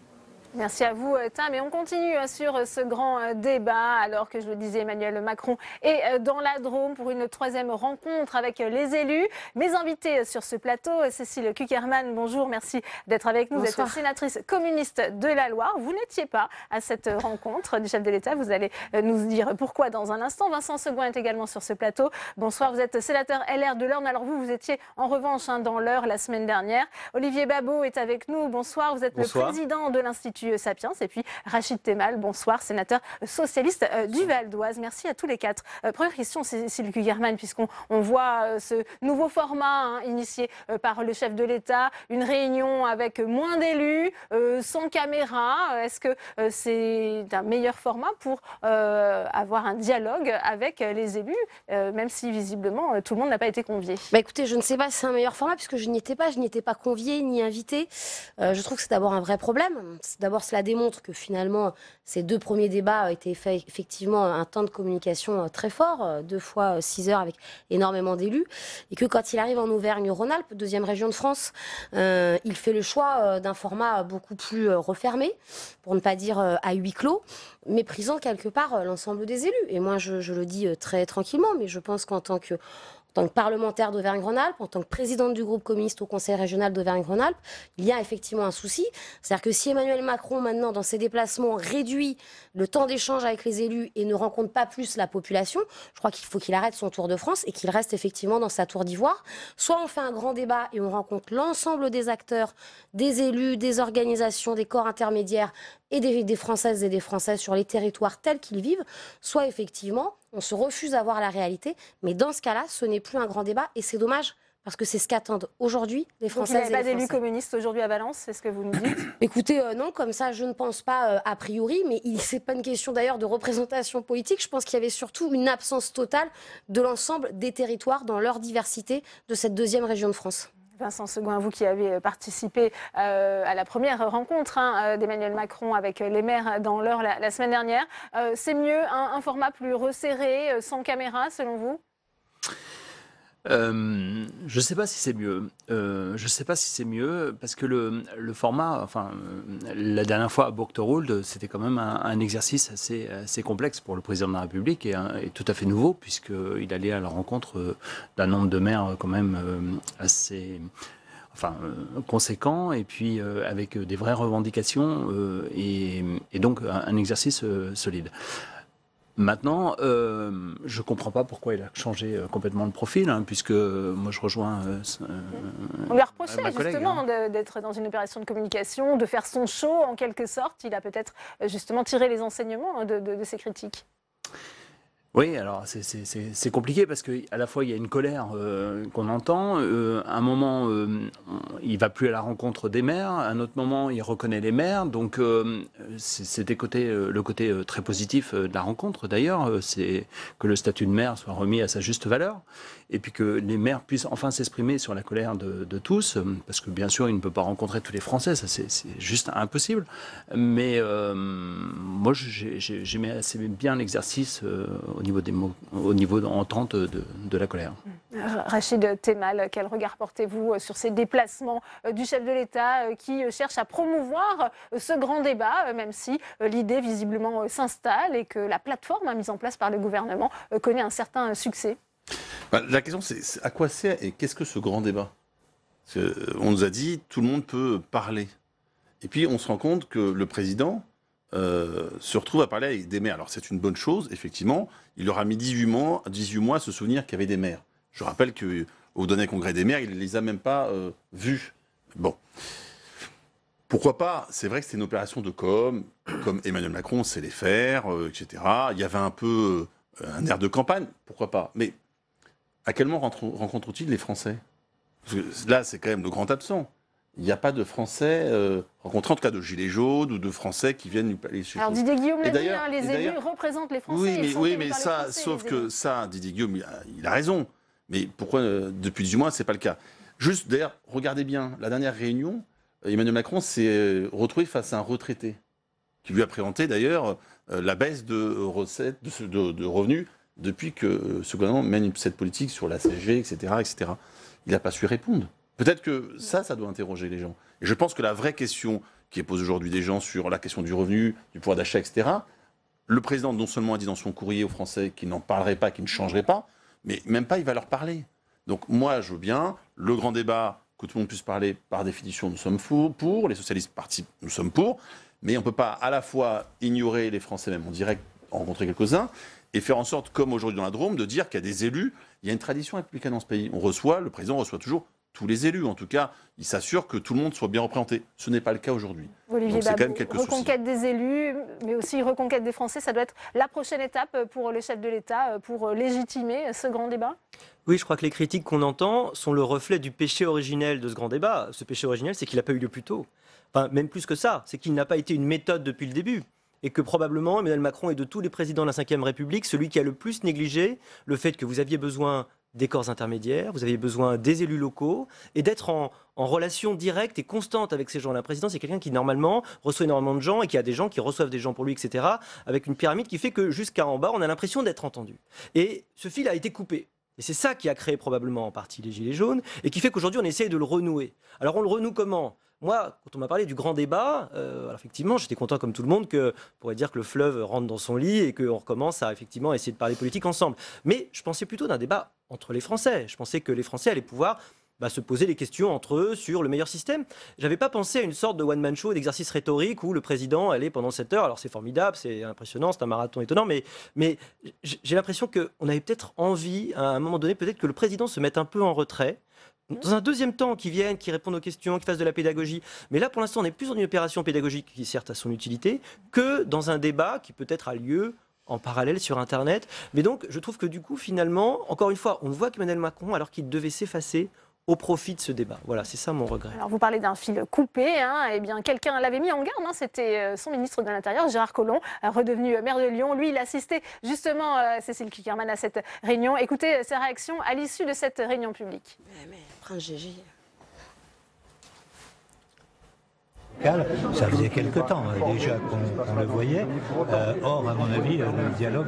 [SPEAKER 1] Merci à vous, Tam. Et on continue sur ce grand débat, alors que je le disais, Emmanuel Macron est dans la Drôme pour une 3e rencontre avec les élus. Mes invités sur ce plateau, Cécile Cukierman, bonjour, merci d'être avec nous.
[SPEAKER 12] Bonsoir.
[SPEAKER 1] Vous êtes sénatrice communiste de la Loire. Vous n'étiez pas à cette rencontre du chef de l'État. Vous allez nous dire pourquoi dans un instant. Vincent Segouin est également sur ce plateau. Bonsoir, vous êtes sénateur LR de l'Orne. Alors vous étiez en revanche dans l'Eure la semaine dernière. Olivier Babot est avec nous. Bonsoir, vous êtes le président de l'Institut l'Institut Sapiens. Et puis Rachid Temal, bonsoir, sénateur socialiste du Val d'Oise. Merci à tous les quatre. Première question, Cécile Cukierman, puisqu'on voit ce nouveau format initié par le chef de l'État, une réunion avec moins d'élus, sans caméra. Est-ce que c'est un meilleur format pour avoir un dialogue avec les élus, même si visiblement tout le monde n'a pas été convié?
[SPEAKER 11] Écoutez, je ne sais pas si c'est un meilleur format, puisque je n'y étais pas conviée ni invitée. Je trouve que c'est d'abord un vrai problème. D'abord, cela démontre que finalement, ces 2 premiers débats étaient faits effectivement un temps de communication très fort, 2 fois 6 heures avec énormément d'élus, et que quand il arrive en Auvergne-Rhône-Alpes, 2e région de France, il fait le choix d'un format beaucoup plus refermé, pour ne pas dire à huis clos, méprisant quelque part l'ensemble des élus. Et moi, je le dis très tranquillement, mais je pense qu'en tant que parlementaire d'Auvergne-Rhône-Alpes, en tant que présidente du groupe communiste au Conseil régional d'Auvergne-Rhône-Alpes, il y a effectivement un souci. C'est-à-dire que si Emmanuel Macron, maintenant, dans ses déplacements, réduit le temps d'échange avec les élus et ne rencontre pas plus la population, je crois qu'il faut qu'il arrête son tour de France et qu'il reste effectivement dans sa tour d'ivoire. Soit on fait un grand débat et on rencontre l'ensemble des acteurs, des élus, des organisations, des corps intermédiaires et des Françaises et des Français sur les territoires tels qu'ils vivent, soit effectivement on se refuse à voir la réalité, mais dans ce cas-là, ce n'est plus un grand débat et c'est dommage parce que c'est ce qu'attendent aujourd'hui les Françaises et les Français.
[SPEAKER 1] Donc il n'y a pas d'élus communistes aujourd'hui à Valence, c'est ce que vous nous dites?
[SPEAKER 11] Écoutez, non, comme ça je ne pense pas a priori, mais ce n'est pas une question d'ailleurs de représentation politique, je pense qu'il y avait surtout une absence totale de l'ensemble des territoires dans leur diversité de cette 2e région de France.
[SPEAKER 1] Vincent Segouin, vous qui avez participé à la première rencontre d'Emmanuel Macron avec les maires dans l'Eure la semaine dernière, c'est mieux un format plus resserré, sans caméra, selon vous?
[SPEAKER 12] Je ne sais pas si c'est mieux. Parce que le format, la dernière fois à Bourg-Torold, c'était quand même un exercice assez complexe pour le président de la République et tout à fait nouveau, puisqu'il allait à la rencontre d'un nombre de maires quand même assez conséquent, et puis avec des vraies revendications et donc un exercice solide. Maintenant, je ne comprends pas pourquoi il a changé complètement le profil, puisque moi je rejoins
[SPEAKER 1] on lui a reproché
[SPEAKER 12] ma collègue,
[SPEAKER 1] justement d'être dans une opération de communication, de faire son show en quelque sorte. Il a peut-être justement tiré les enseignements de ces critiques.
[SPEAKER 12] Oui, alors c'est compliqué parce qu'à la fois il y a une colère qu'on entend, à un moment il va plus à la rencontre des maires, à un autre moment il reconnaît les maires, donc c'était le côté très positif de la rencontre d'ailleurs, c'est que le statut de maire soit remis à sa juste valeur et puis que les maires puissent enfin s'exprimer sur la colère de tous, parce que bien sûr il ne peut pas rencontrer tous les Français, ça c'est juste impossible, mais moi j'aimais assez bien l'exercice au niveau des mots, au niveau entente de la colère.
[SPEAKER 1] Rachid Temal, quel regard portez-vous sur ces déplacements du chef de l'État qui cherche à promouvoir ce grand débat, même si l'idée visiblement s'installe et que la plateforme mise en place par le gouvernement connaît un certain succès?
[SPEAKER 13] La question c'est à quoi sert et qu'est-ce que ce grand débat? On nous a dit tout le monde peut parler. Et puis on se rend compte que le président se retrouve à parler avec des maires. Alors c'est une bonne chose, effectivement. Il leur a mis 18 mois à se souvenir qu'il y avait des maires. Je rappelle qu'au dernier congrès des maires, il ne les a même pas vus. Bon. Pourquoi pas? C'est vrai que c'était une opération de com, comme Emmanuel Macron sait les faire, etc. Il y avait un peu un air de campagne, pourquoi pas? Mais à quel moment rencontre-t-il les Français? Parce que là, c'est quand même le grand absent. Il n'y a pas de Français rencontrés, en tout cas de Gilets jaunes ou de Français qui viennent lui chez.
[SPEAKER 1] Alors Didier Guillaume l'a dit, les élus représentent les Français.
[SPEAKER 13] Oui, mais ça, sauf que ça, Didier Guillaume, il a raison. Mais pourquoi depuis 18 mois, c'est pas le cas? Juste, d'ailleurs, regardez bien, la dernière réunion, Emmanuel Macron s'est retrouvé face à un retraité qui lui a présenté d'ailleurs la baisse de recettes, de revenus depuis que ce gouvernement mène cette politique sur la CSG, etc., etc. Il n'a pas su répondre. Peut-être que ça doit interroger les gens. Et je pense que la vraie question qui est posée aujourd'hui des gens sur la question du revenu, du pouvoir d'achat, etc., le président non seulement a dit dans son courrier aux Français qu'il n'en parlerait pas, qu'il ne changerait pas, mais même pas il va leur parler. Donc moi, je veux bien, le grand débat, que tout le monde puisse parler, par définition, nous sommes pour, les socialistes partis, nous sommes pour, mais on ne peut pas à la fois ignorer les Français, même en direct, en rencontrer quelques-uns, et faire en sorte, comme aujourd'hui dans la Drôme, de dire qu'il y a des élus, il y a une tradition républicaine dans ce pays. Le président reçoit toujours tous les élus. En tout cas, il s'assure que tout le monde soit bien représenté. Ce n'est pas le cas aujourd'hui.
[SPEAKER 1] Olivier
[SPEAKER 13] Donc, c'est quand
[SPEAKER 1] Babou,
[SPEAKER 13] même quelques soucis.
[SPEAKER 1] reconquête des élus, mais aussi reconquête des Français, ça doit être la prochaine étape pour le chef de l'État, pour légitimer ce grand débat?
[SPEAKER 14] Oui, je crois que les critiques qu'on entend sont le reflet du péché originel de ce grand débat. Ce péché originel, c'est qu'il n'a pas eu lieu plus tôt. Enfin, même plus que ça, c'est qu'il n'a pas été une méthode depuis le début. Et que probablement, Emmanuel Macron est de tous les présidents de la Ve République celui qui a le plus négligé le fait que vous aviez besoin des corps intermédiaires, vous aviez besoin des élus locaux et d'être en relation directe et constante avec ces gens. Le président, c'est quelqu'un qui, normalement, reçoit énormément de gens et qui a des gens qui reçoivent des gens pour lui, etc., avec une pyramide qui fait que jusqu'à en bas, on a l'impression d'être entendu. Et ce fil a été coupé. Et c'est ça qui a créé probablement en partie les Gilets jaunes et qui fait qu'aujourd'hui, on essaye de le renouer. Alors, on le renoue comment ? Moi, quand on m'a parlé du grand débat, alors effectivement, j'étais content comme tout le monde on pourrait dire que le fleuve rentre dans son lit et qu'on recommence à effectivement essayer de parler politique ensemble. Mais je pensais plutôt d'un débat entre les Français. Je pensais que les Français allaient pouvoir se poser les questions entre eux sur le meilleur système. Je n'avais pas pensé à une sorte de one-man show, d'exercice rhétorique où le président allait pendant 7 heures. Alors c'est formidable, c'est impressionnant, c'est un marathon étonnant, mais j'ai l'impression qu'on avait peut-être envie, à un moment donné, peut-être que le président se mette un peu en retrait. Dans un deuxième temps, qui viennent, qui répondent aux questions, qui fassent de la pédagogie. Mais là, pour l'instant, on est plus dans une opération pédagogique qui, certes, a son utilité, que dans un débat qui peut-être a lieu en parallèle sur Internet. Mais donc, je trouve que du coup, finalement, encore une fois, on voit qu'Emmanuel Macron, alors qu'il devait s'effacer au profit de ce débat. Voilà, c'est ça mon regret.
[SPEAKER 1] Alors, vous parlez d'un fil coupé. Eh bien, quelqu'un l'avait mis en garde. C'était son ministre de l'Intérieur, Gérard Collomb, redevenu maire de Lyon. Lui, il assistait justement, Cécile Cukierman, à cette réunion. Écoutez ses réactions à l'issue de cette réunion publique.
[SPEAKER 11] Mais Prince Gégé.
[SPEAKER 15] Ça faisait quelque temps déjà qu'on le voyait. Or, à mon avis, le dialogue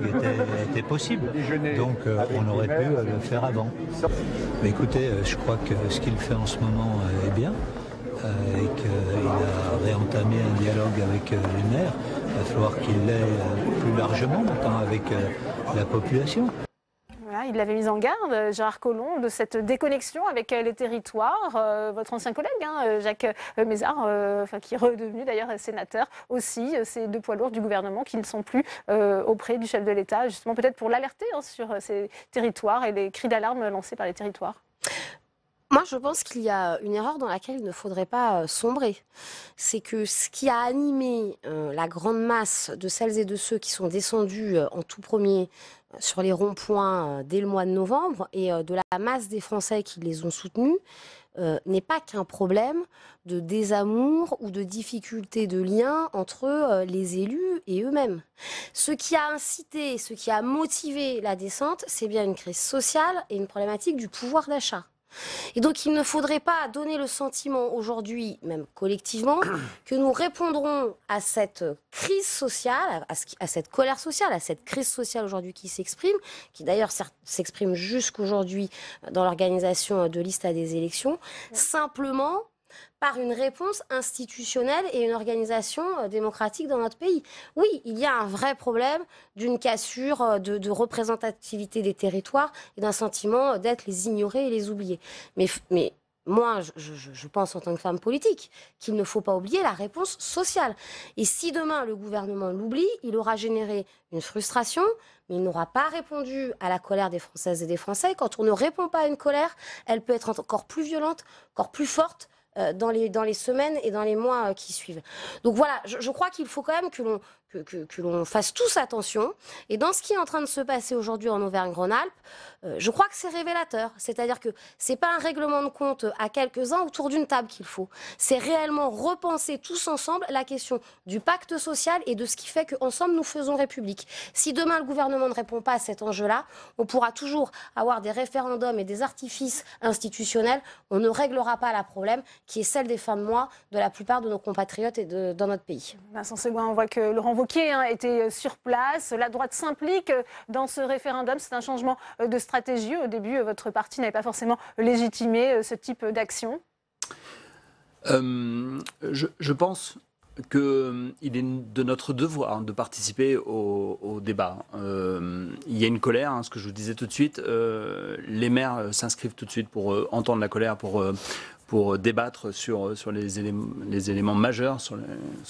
[SPEAKER 15] était possible. Donc, on aurait pu le faire avant. Mais écoutez, je crois que ce qu'il fait en ce moment est bien et qu'il a réentamé un dialogue avec les maires. Il va falloir qu'il l'ait plus largement maintenant avec la population.
[SPEAKER 1] Voilà, il l'avait mis en garde, Gérard Collomb, de cette déconnexion avec les territoires. Votre ancien collègue, Jacques Mézard, qui est redevenu d'ailleurs sénateur aussi, ces deux poids lourds du gouvernement qui ne sont plus auprès du chef de l'État, justement peut-être pour l'alerter sur ces territoires et les cris d'alarme lancés par les territoires.
[SPEAKER 11] Moi, je pense qu'il y a une erreur dans laquelle il ne faudrait pas sombrer. C'est que ce qui a animé la grande masse de celles et de ceux qui sont descendus en tout premier sur les ronds-points dès le mois de novembre et de la masse des Français qui les ont soutenus n'est pas qu'un problème de désamour ou de difficulté de lien entre les élus et eux-mêmes. Ce qui a incité, ce qui a motivé la descente, c'est bien une crise sociale et une problématique du pouvoir d'achat. Et donc il ne faudrait pas donner le sentiment aujourd'hui, même collectivement, que nous répondrons à cette crise sociale, à cette colère sociale, à cette crise sociale aujourd'hui qui s'exprime, qui d'ailleurs s'exprime jusqu'aujourd'hui dans l'organisation de listes à des élections, simplement par une réponse institutionnelle et une organisation démocratique dans notre pays. Oui, il y a un vrai problème d'une cassure de représentativité des territoires et d'un sentiment d'être les ignorés et les oubliés. Mais moi, je pense en tant que femme politique qu'il ne faut pas oublier la réponse sociale. Et si demain le gouvernement l'oublie, il aura généré une frustration, mais il n'aura pas répondu à la colère des Françaises et des Français. Quand on ne répond pas à une colère, elle peut être encore plus violente, encore plus forte, dans les semaines et dans les mois qui suivent. Donc voilà, je crois qu'il faut quand même que l'on fasse tous attention. Et dans ce qui est en train de se passer aujourd'hui en Auvergne-Rhône-Alpes, je crois que c'est révélateur. C'est-à-dire que c'est pas un règlement de compte à quelques-uns autour d'une table qu'il faut. C'est réellement repenser tous ensemble la question du pacte social et de ce qui fait qu'ensemble nous faisons République. Si demain le gouvernement ne répond pas à cet enjeu-là, on pourra toujours avoir des référendums et des artifices institutionnels. On ne réglera pas le problème qui est celle des fins de mois de la plupart de nos compatriotes et dans notre pays.
[SPEAKER 1] Vincent Segouin, on voit que Laurent Wauquiez était sur place. La droite s'implique dans ce référendum. C'est un changement de stratégie. Au début, votre parti n'avait pas forcément légitimé ce type d'action.
[SPEAKER 12] Je pense qu'il est de notre devoir de participer au débat. Il y a une colère, ce que je vous disais tout de suite. Les maires s'inscrivent tout de suite pour entendre la colère, pour débattre sur les éléments majeurs sur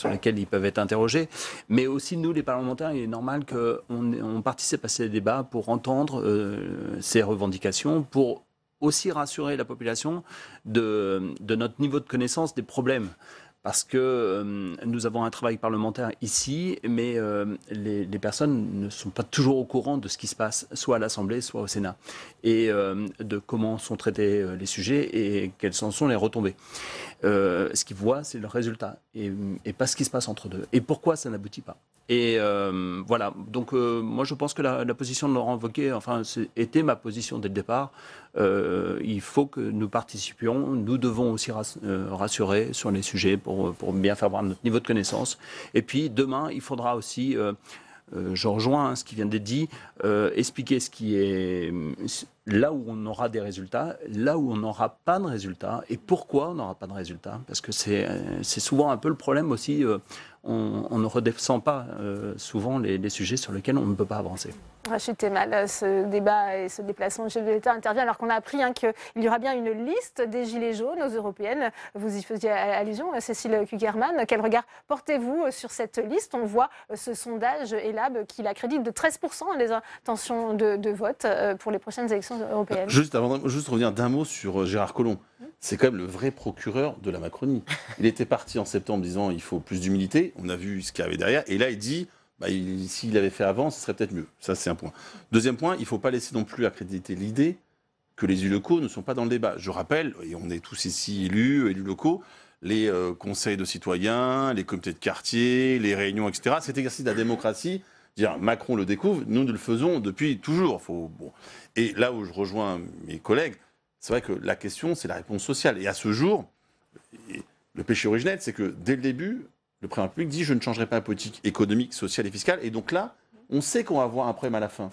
[SPEAKER 12] lesquels ils peuvent être interrogés. Mais aussi, nous, les parlementaires, il est normal qu'on participe à ces débats pour entendre ces revendications, pour aussi rassurer la population de notre niveau de connaissance des problèmes. Parce que nous avons un travail parlementaire ici, mais les personnes ne sont pas toujours au courant de ce qui se passe, soit à l'Assemblée, soit au Sénat, et de comment sont traités les sujets et quelles en sont les retombées. Ce qu'ils voient, c'est le résultat, et pas ce qui se passe entre deux. Et pourquoi ça n'aboutit pas. Et voilà, donc moi je pense que la position de Laurent Wauquiez, enfin, était ma position dès le départ. Il faut que nous participions, nous devons aussi rassurer sur les sujets pour bien faire voir notre niveau de connaissance. Et puis demain, il faudra aussi, je rejoins ce qui vient d'être dit, expliquer ce qui est là où on aura des résultats, là où on n'aura pas de résultats, et pourquoi on n'aura pas de résultats. Parce que c'est souvent un peu le problème aussi, on ne redescend pas souvent les sujets sur lesquels on ne peut pas avancer.
[SPEAKER 1] Rachid Temal, ce débat et ce déplacement du chef de l'État intervient alors qu'on a appris qu'il y aura bien une liste des Gilets jaunes aux européennes. Vous y faisiez allusion, Cécile Cukierman. Quel regard portez-vous sur cette liste? On voit ce sondage ELAB qui l'accrédite de 13% les intentions de vote pour les prochaines élections européennes.
[SPEAKER 13] Juste revenir d'un mot sur Gérard Collomb. C'est quand même le vrai procureur de la Macronie. Il était parti en septembre disant il faut plus d'humilité. On a vu ce qu'il y avait derrière. Et là, il dit s'il avait fait avant, ce serait peut-être mieux. Ça, c'est un point. Deuxième point, il ne faut pas laisser non plus accréditer l'idée que les élus locaux ne sont pas dans le débat. Je rappelle, et on est tous ici élus locaux, les conseils de citoyens, les comités de quartier, les réunions, etc. Cet exercice de la démocratie, dire Macron le découvre, nous le faisons depuis toujours. Et là où je rejoins mes collègues, c'est vrai que la question, c'est la réponse sociale. Et à ce jour, le péché originel, c'est que dès le début, le président de la République dit « je ne changerai pas la politique économique, sociale et fiscale ». Et donc là, on sait qu'on va avoir un problème à la fin.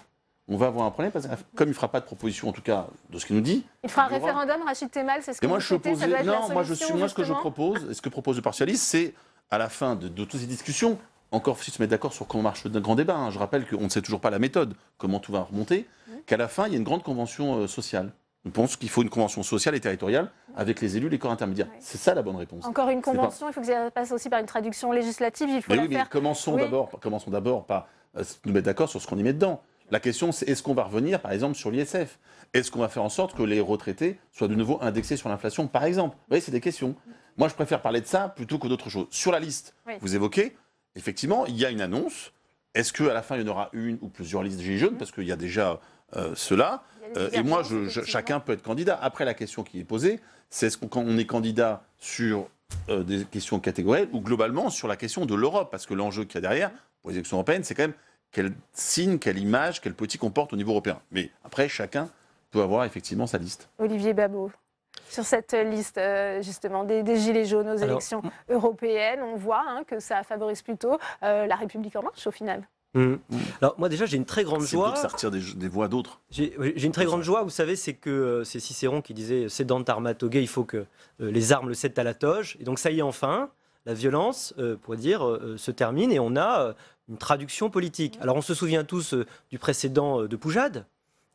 [SPEAKER 13] On va avoir un problème parce que comme il ne fera pas de proposition, en tout cas, de ce qu'il nous dit...
[SPEAKER 1] Il fera un référendum, Rachid Temal, c'est ce que vous souhaitez, ça doit être la solution,
[SPEAKER 13] moi, ce que je propose, et ce que propose le parcialiste, c'est à la fin de toutes ces discussions, encore faut-il se mettre d'accord sur comment marche le grand débat. Hein. Je rappelle qu'on ne sait toujours pas la méthode, comment tout va remonter, qu'à la fin, il y a une grande convention sociale. On pense qu'il faut une convention sociale et territoriale avec les élus, les corps intermédiaires. Ouais. C'est ça la bonne réponse.
[SPEAKER 1] Encore une convention, il faut que ça passe aussi par une traduction législative. Il faut
[SPEAKER 13] mais commençons d'abord par nous mettre d'accord sur ce qu'on y met dedans. La question, c'est est-ce qu'on va revenir, par exemple, sur l'ISF? Est-ce qu'on va faire en sorte que les retraités soient de nouveau indexés sur l'inflation, par exemple? Vous voyez, c'est des questions. Moi, je préfère parler de ça plutôt que d'autres choses. Sur la liste, vous évoquez, effectivement, il y a une annonce. Est-ce qu'à la fin, il y en aura une ou plusieurs listes Gilets jaunes? Parce qu'il y a déjà cela. Et moi, chacun peut être candidat. Après, la question qui est posée, c'est est-ce qu'on est candidat sur des questions catégorielles ou globalement sur la question de l'Europe? Parce que l'enjeu qu'il y a derrière, pour les élections européennes, c'est quand même quel signe, quelle image, quelle politique on porte au niveau européen. Mais après, chacun peut avoir effectivement sa liste.
[SPEAKER 1] Olivier Babot, sur cette liste justement des Gilets jaunes aux élections européennes, on voit que ça favorise plutôt la République en marche au final.
[SPEAKER 14] Alors moi déjà j'ai une très grande joie.
[SPEAKER 13] C'est sortir des voix d'autres.
[SPEAKER 14] J'ai une très grande joie, vous savez, c'est que c'est Cicéron qui disait sédant arma togae, il faut que les armes le cèdent à la toge. Et donc ça y est enfin, la violence, pour dire, se termine et on a une traduction politique. Alors on se souvient tous du précédent de Poujade,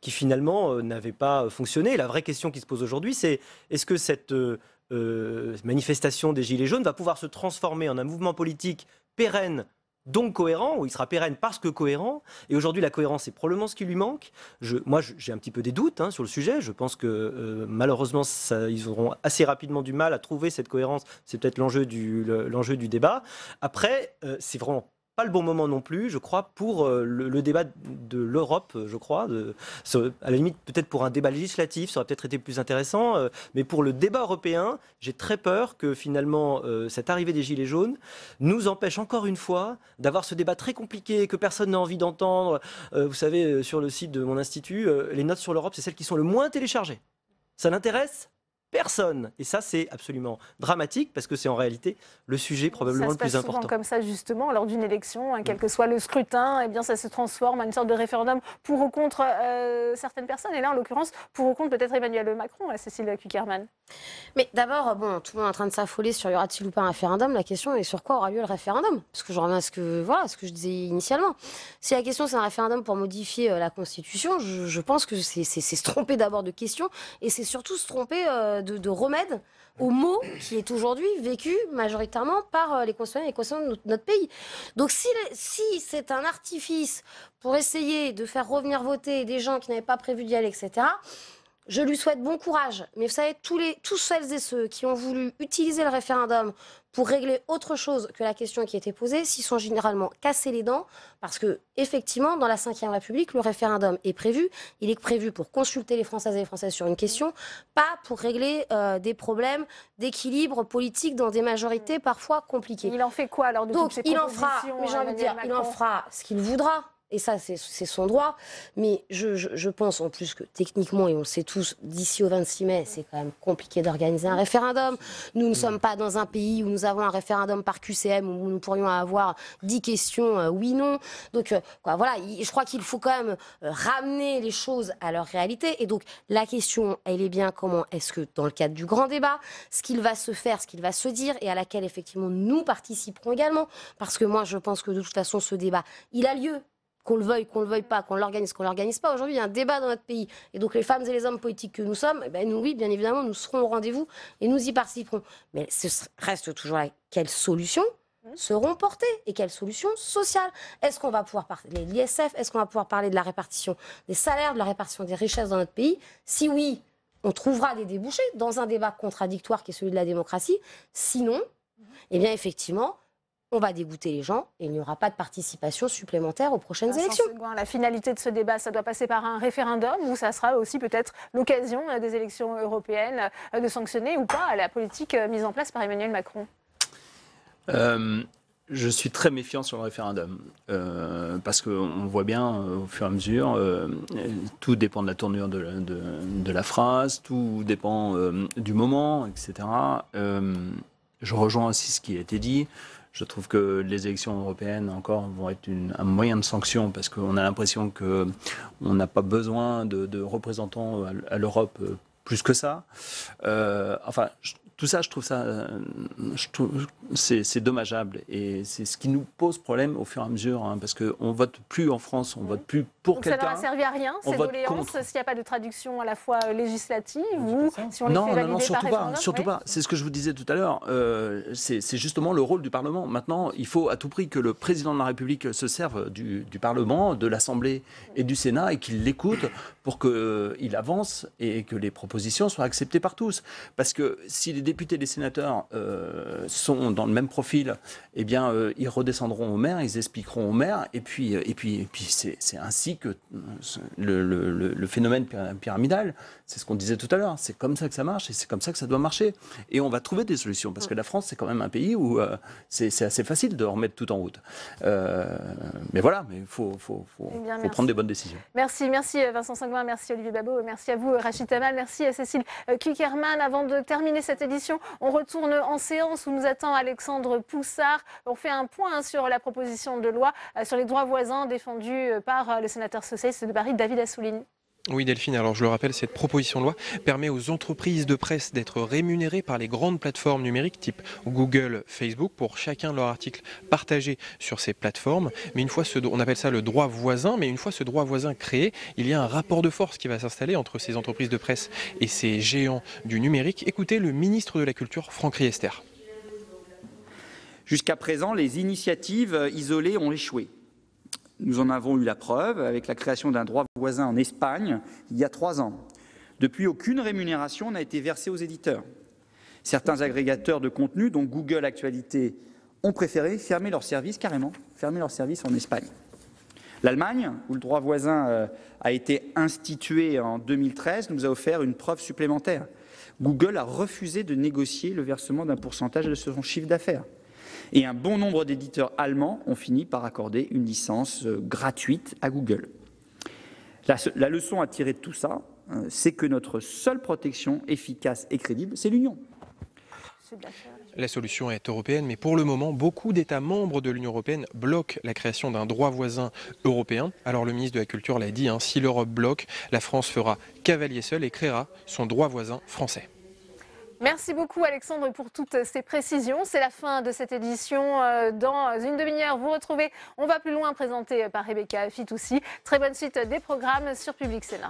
[SPEAKER 14] qui finalement n'avait pas fonctionné. La vraie question qui se pose aujourd'hui, c'est est-ce que cette manifestation des Gilets jaunes va pouvoir se transformer en un mouvement politique pérenne, donc cohérent, ou il sera pérenne parce que cohérent. Et aujourd'hui, la cohérence, c'est probablement ce qui lui manque. Moi, j'ai un petit peu des doutes sur le sujet. Je pense que malheureusement, ils auront assez rapidement du mal à trouver cette cohérence. C'est peut-être l'enjeu du débat. Après, c'est vraiment pas le bon moment non plus, je crois, pour le débat de l'Europe, je crois. À la limite, peut-être pour un débat législatif, ça aurait peut-être été plus intéressant. Mais pour le débat européen, j'ai très peur que finalement, cette arrivée des Gilets jaunes nous empêche encore une fois d'avoir ce débat très compliqué que personne n'a envie d'entendre. Vous savez, sur le site de mon institut, les notes sur l'Europe, c'est celles qui sont le moins téléchargées. Ça n'intéresse personne. Et ça, c'est absolument dramatique parce que c'est en réalité le sujet probablement le plus important. Ça se passe souvent
[SPEAKER 1] comme ça, justement, lors d'une élection, quel que soit le scrutin, eh bien, ça se transforme en une sorte de référendum pour ou contre certaines personnes. Et là, en l'occurrence, pour ou contre peut-être Emmanuel Macron, Cécile Cukierman. Mais
[SPEAKER 11] d'abord, tout le monde est en train de s'affoler sur y aura-t-il ou pas un référendum. La question est sur quoi aura lieu le référendum? Parce que je reviens à ce que je disais initialement. Si la question, c'est un référendum pour modifier la Constitution, je pense que c'est se tromper d'abord de question et c'est surtout se tromper de remède au mot qui est aujourd'hui vécu majoritairement par les concitoyens et les concitoyennes de notre pays. Donc si c'est un artifice pour essayer de faire revenir voter des gens qui n'avaient pas prévu d'y aller, etc., Je lui souhaite bon courage. Mais vous savez, tous celles et ceux qui ont voulu utiliser le référendum pour régler autre chose que la question qui était posée, s'y sont généralement cassés les dents, parce que effectivement, dans la Ve République, le référendum est prévu. Il est prévu pour consulter les Françaises et les Français sur une question, pas pour régler des problèmes d'équilibre politique dans des majorités parfois compliquées.
[SPEAKER 1] Il en fait quoi alors de
[SPEAKER 11] Donc,
[SPEAKER 1] toutes ces
[SPEAKER 11] il en fera,
[SPEAKER 1] propositions,
[SPEAKER 11] mais j'ai envie de dire,
[SPEAKER 1] Emmanuel
[SPEAKER 11] il en
[SPEAKER 1] Macron
[SPEAKER 11] fera ce qu'il voudra. Et ça, c'est son droit. Mais je pense en plus que techniquement, et on le sait tous, d'ici au 26 mai, c'est quand même compliqué d'organiser un référendum. Nous ne sommes pas dans un pays où nous avons un référendum par QCM, où nous pourrions avoir 10 questions oui-non. Donc voilà, je crois qu'il faut quand même ramener les choses à leur réalité. Et donc la question, elle est bien comment est-ce que dans le cadre du grand débat, ce qu'il va se faire, ce qu'il va se dire, et à laquelle effectivement nous participerons également. Parce que moi, je pense que de toute façon, ce débat, il a lieu. Qu'on le veuille pas, qu'on l'organise pas. Aujourd'hui, il y a un débat dans notre pays. Et donc, les femmes et les hommes politiques que nous sommes, eh ben, nous, oui, bien évidemment, nous serons au rendez-vous et nous y participerons. Mais ce reste toujours là. Quelles solutions seront portées et quelles solutions sociales? Est-ce qu'on va pouvoir parler de l'ISF? Est-ce qu'on va pouvoir parler de la répartition des salaires, de la répartition des richesses dans notre pays? Si oui, on trouvera des débouchés dans un débat contradictoire qui est celui de la démocratie. Sinon, eh bien, effectivement, on va dégoûter les gens et il n'y aura pas de participation supplémentaire aux prochaines élections.
[SPEAKER 1] La finalité de ce débat, ça doit passer par un référendum ou ça sera aussi peut-être l'occasion des élections européennes de sanctionner ou pas la politique mise en place par Emmanuel Macron?
[SPEAKER 12] Je suis très méfiant sur le référendum parce qu'on voit bien au fur et à mesure, tout dépend de la tournure de la phrase, tout dépend du moment, etc. Je rejoins aussi ce qui a été dit. Je trouve que les élections européennes encore vont être un moyen de sanction parce qu'on a l'impression qu'on n'a pas besoin de représentants à l'Europe plus que ça. Tout ça, je trouve c'est dommageable et c'est ce qui nous pose problème au fur et à mesure, parce qu'on vote plus en France, on vote plus pour quelqu'un.
[SPEAKER 1] Donc ça n'aura servi à rien, ces doléances, s'il n'y a pas de traduction à la fois législative ou si on les fait valider par référendum?
[SPEAKER 12] Surtout pas. C'est ce que je vous disais tout à l'heure. C'est justement le rôle du Parlement. Maintenant, il faut à tout prix que le président de la République se serve du Parlement, de l'Assemblée et du Sénat et qu'il l'écoute pour qu'il avance et que les propositions soient acceptées par tous. Parce que si les députés et les sénateurs sont dans le même profil, eh bien, ils redescendront au maire, ils expliqueront au maire, et puis c'est ainsi que le phénomène pyramidal, c'est ce qu'on disait tout à l'heure, c'est comme ça que ça marche et c'est comme ça que ça doit marcher. Et on va trouver des solutions, parce que la France, c'est quand même un pays où c'est assez facile de remettre tout en route. Mais voilà, il faut prendre des bonnes décisions.
[SPEAKER 1] Merci Vincent Sangouin, merci Olivier Babot, merci à vous Rachid Tamal, merci Cécile Cukierman. Avant de terminer cette édition, on retourne en séance où nous attend Alexandre Poussard. On fait un point sur la proposition de loi sur les droits voisins défendue par le sénateur socialiste de Paris, David Assouline.
[SPEAKER 4] Oui Delphine, alors je le rappelle, cette proposition de loi permet aux entreprises de presse d'être rémunérées par les grandes plateformes numériques type Google, Facebook pour chacun de leurs articles partagés sur ces plateformes. Mais une fois on appelle ça le droit voisin, mais une fois ce droit voisin créé, il y a un rapport de force qui va s'installer entre ces entreprises de presse et ces géants du numérique. Écoutez le ministre de la Culture, Franck Riester.
[SPEAKER 16] Jusqu'à présent, les initiatives isolées ont échoué. Nous en avons eu la preuve avec la création d'un droit voisin en Espagne il y a 3 ans. Depuis, aucune rémunération n'a été versée aux éditeurs. Certains agrégateurs de contenu, dont Google Actualité, ont préféré fermer leur service, carrément, fermer leur service en Espagne. L'Allemagne, où le droit voisin a été institué en 2013, nous a offert une preuve supplémentaire. Google a refusé de négocier le versement d'un pourcentage de son chiffre d'affaires. Et un bon nombre d'éditeurs allemands ont fini par accorder une licence gratuite à Google. La leçon à tirer de tout ça, c'est que notre seule protection efficace et crédible, c'est l'Union.
[SPEAKER 4] La solution est européenne, mais pour le moment, beaucoup d'États membres de l'Union européenne bloquent la création d'un droit voisin européen. Alors le ministre de la Culture l'a dit, si l'Europe bloque, la France fera cavalier seul et créera son droit voisin français.
[SPEAKER 1] Merci beaucoup Alexandre pour toutes ces précisions. C'est la fin de cette édition. Dans une demi-heure, vous retrouvez On va plus loin, présenté par Rebecca Fitoussi. Très bonne suite des programmes sur Public Sénat.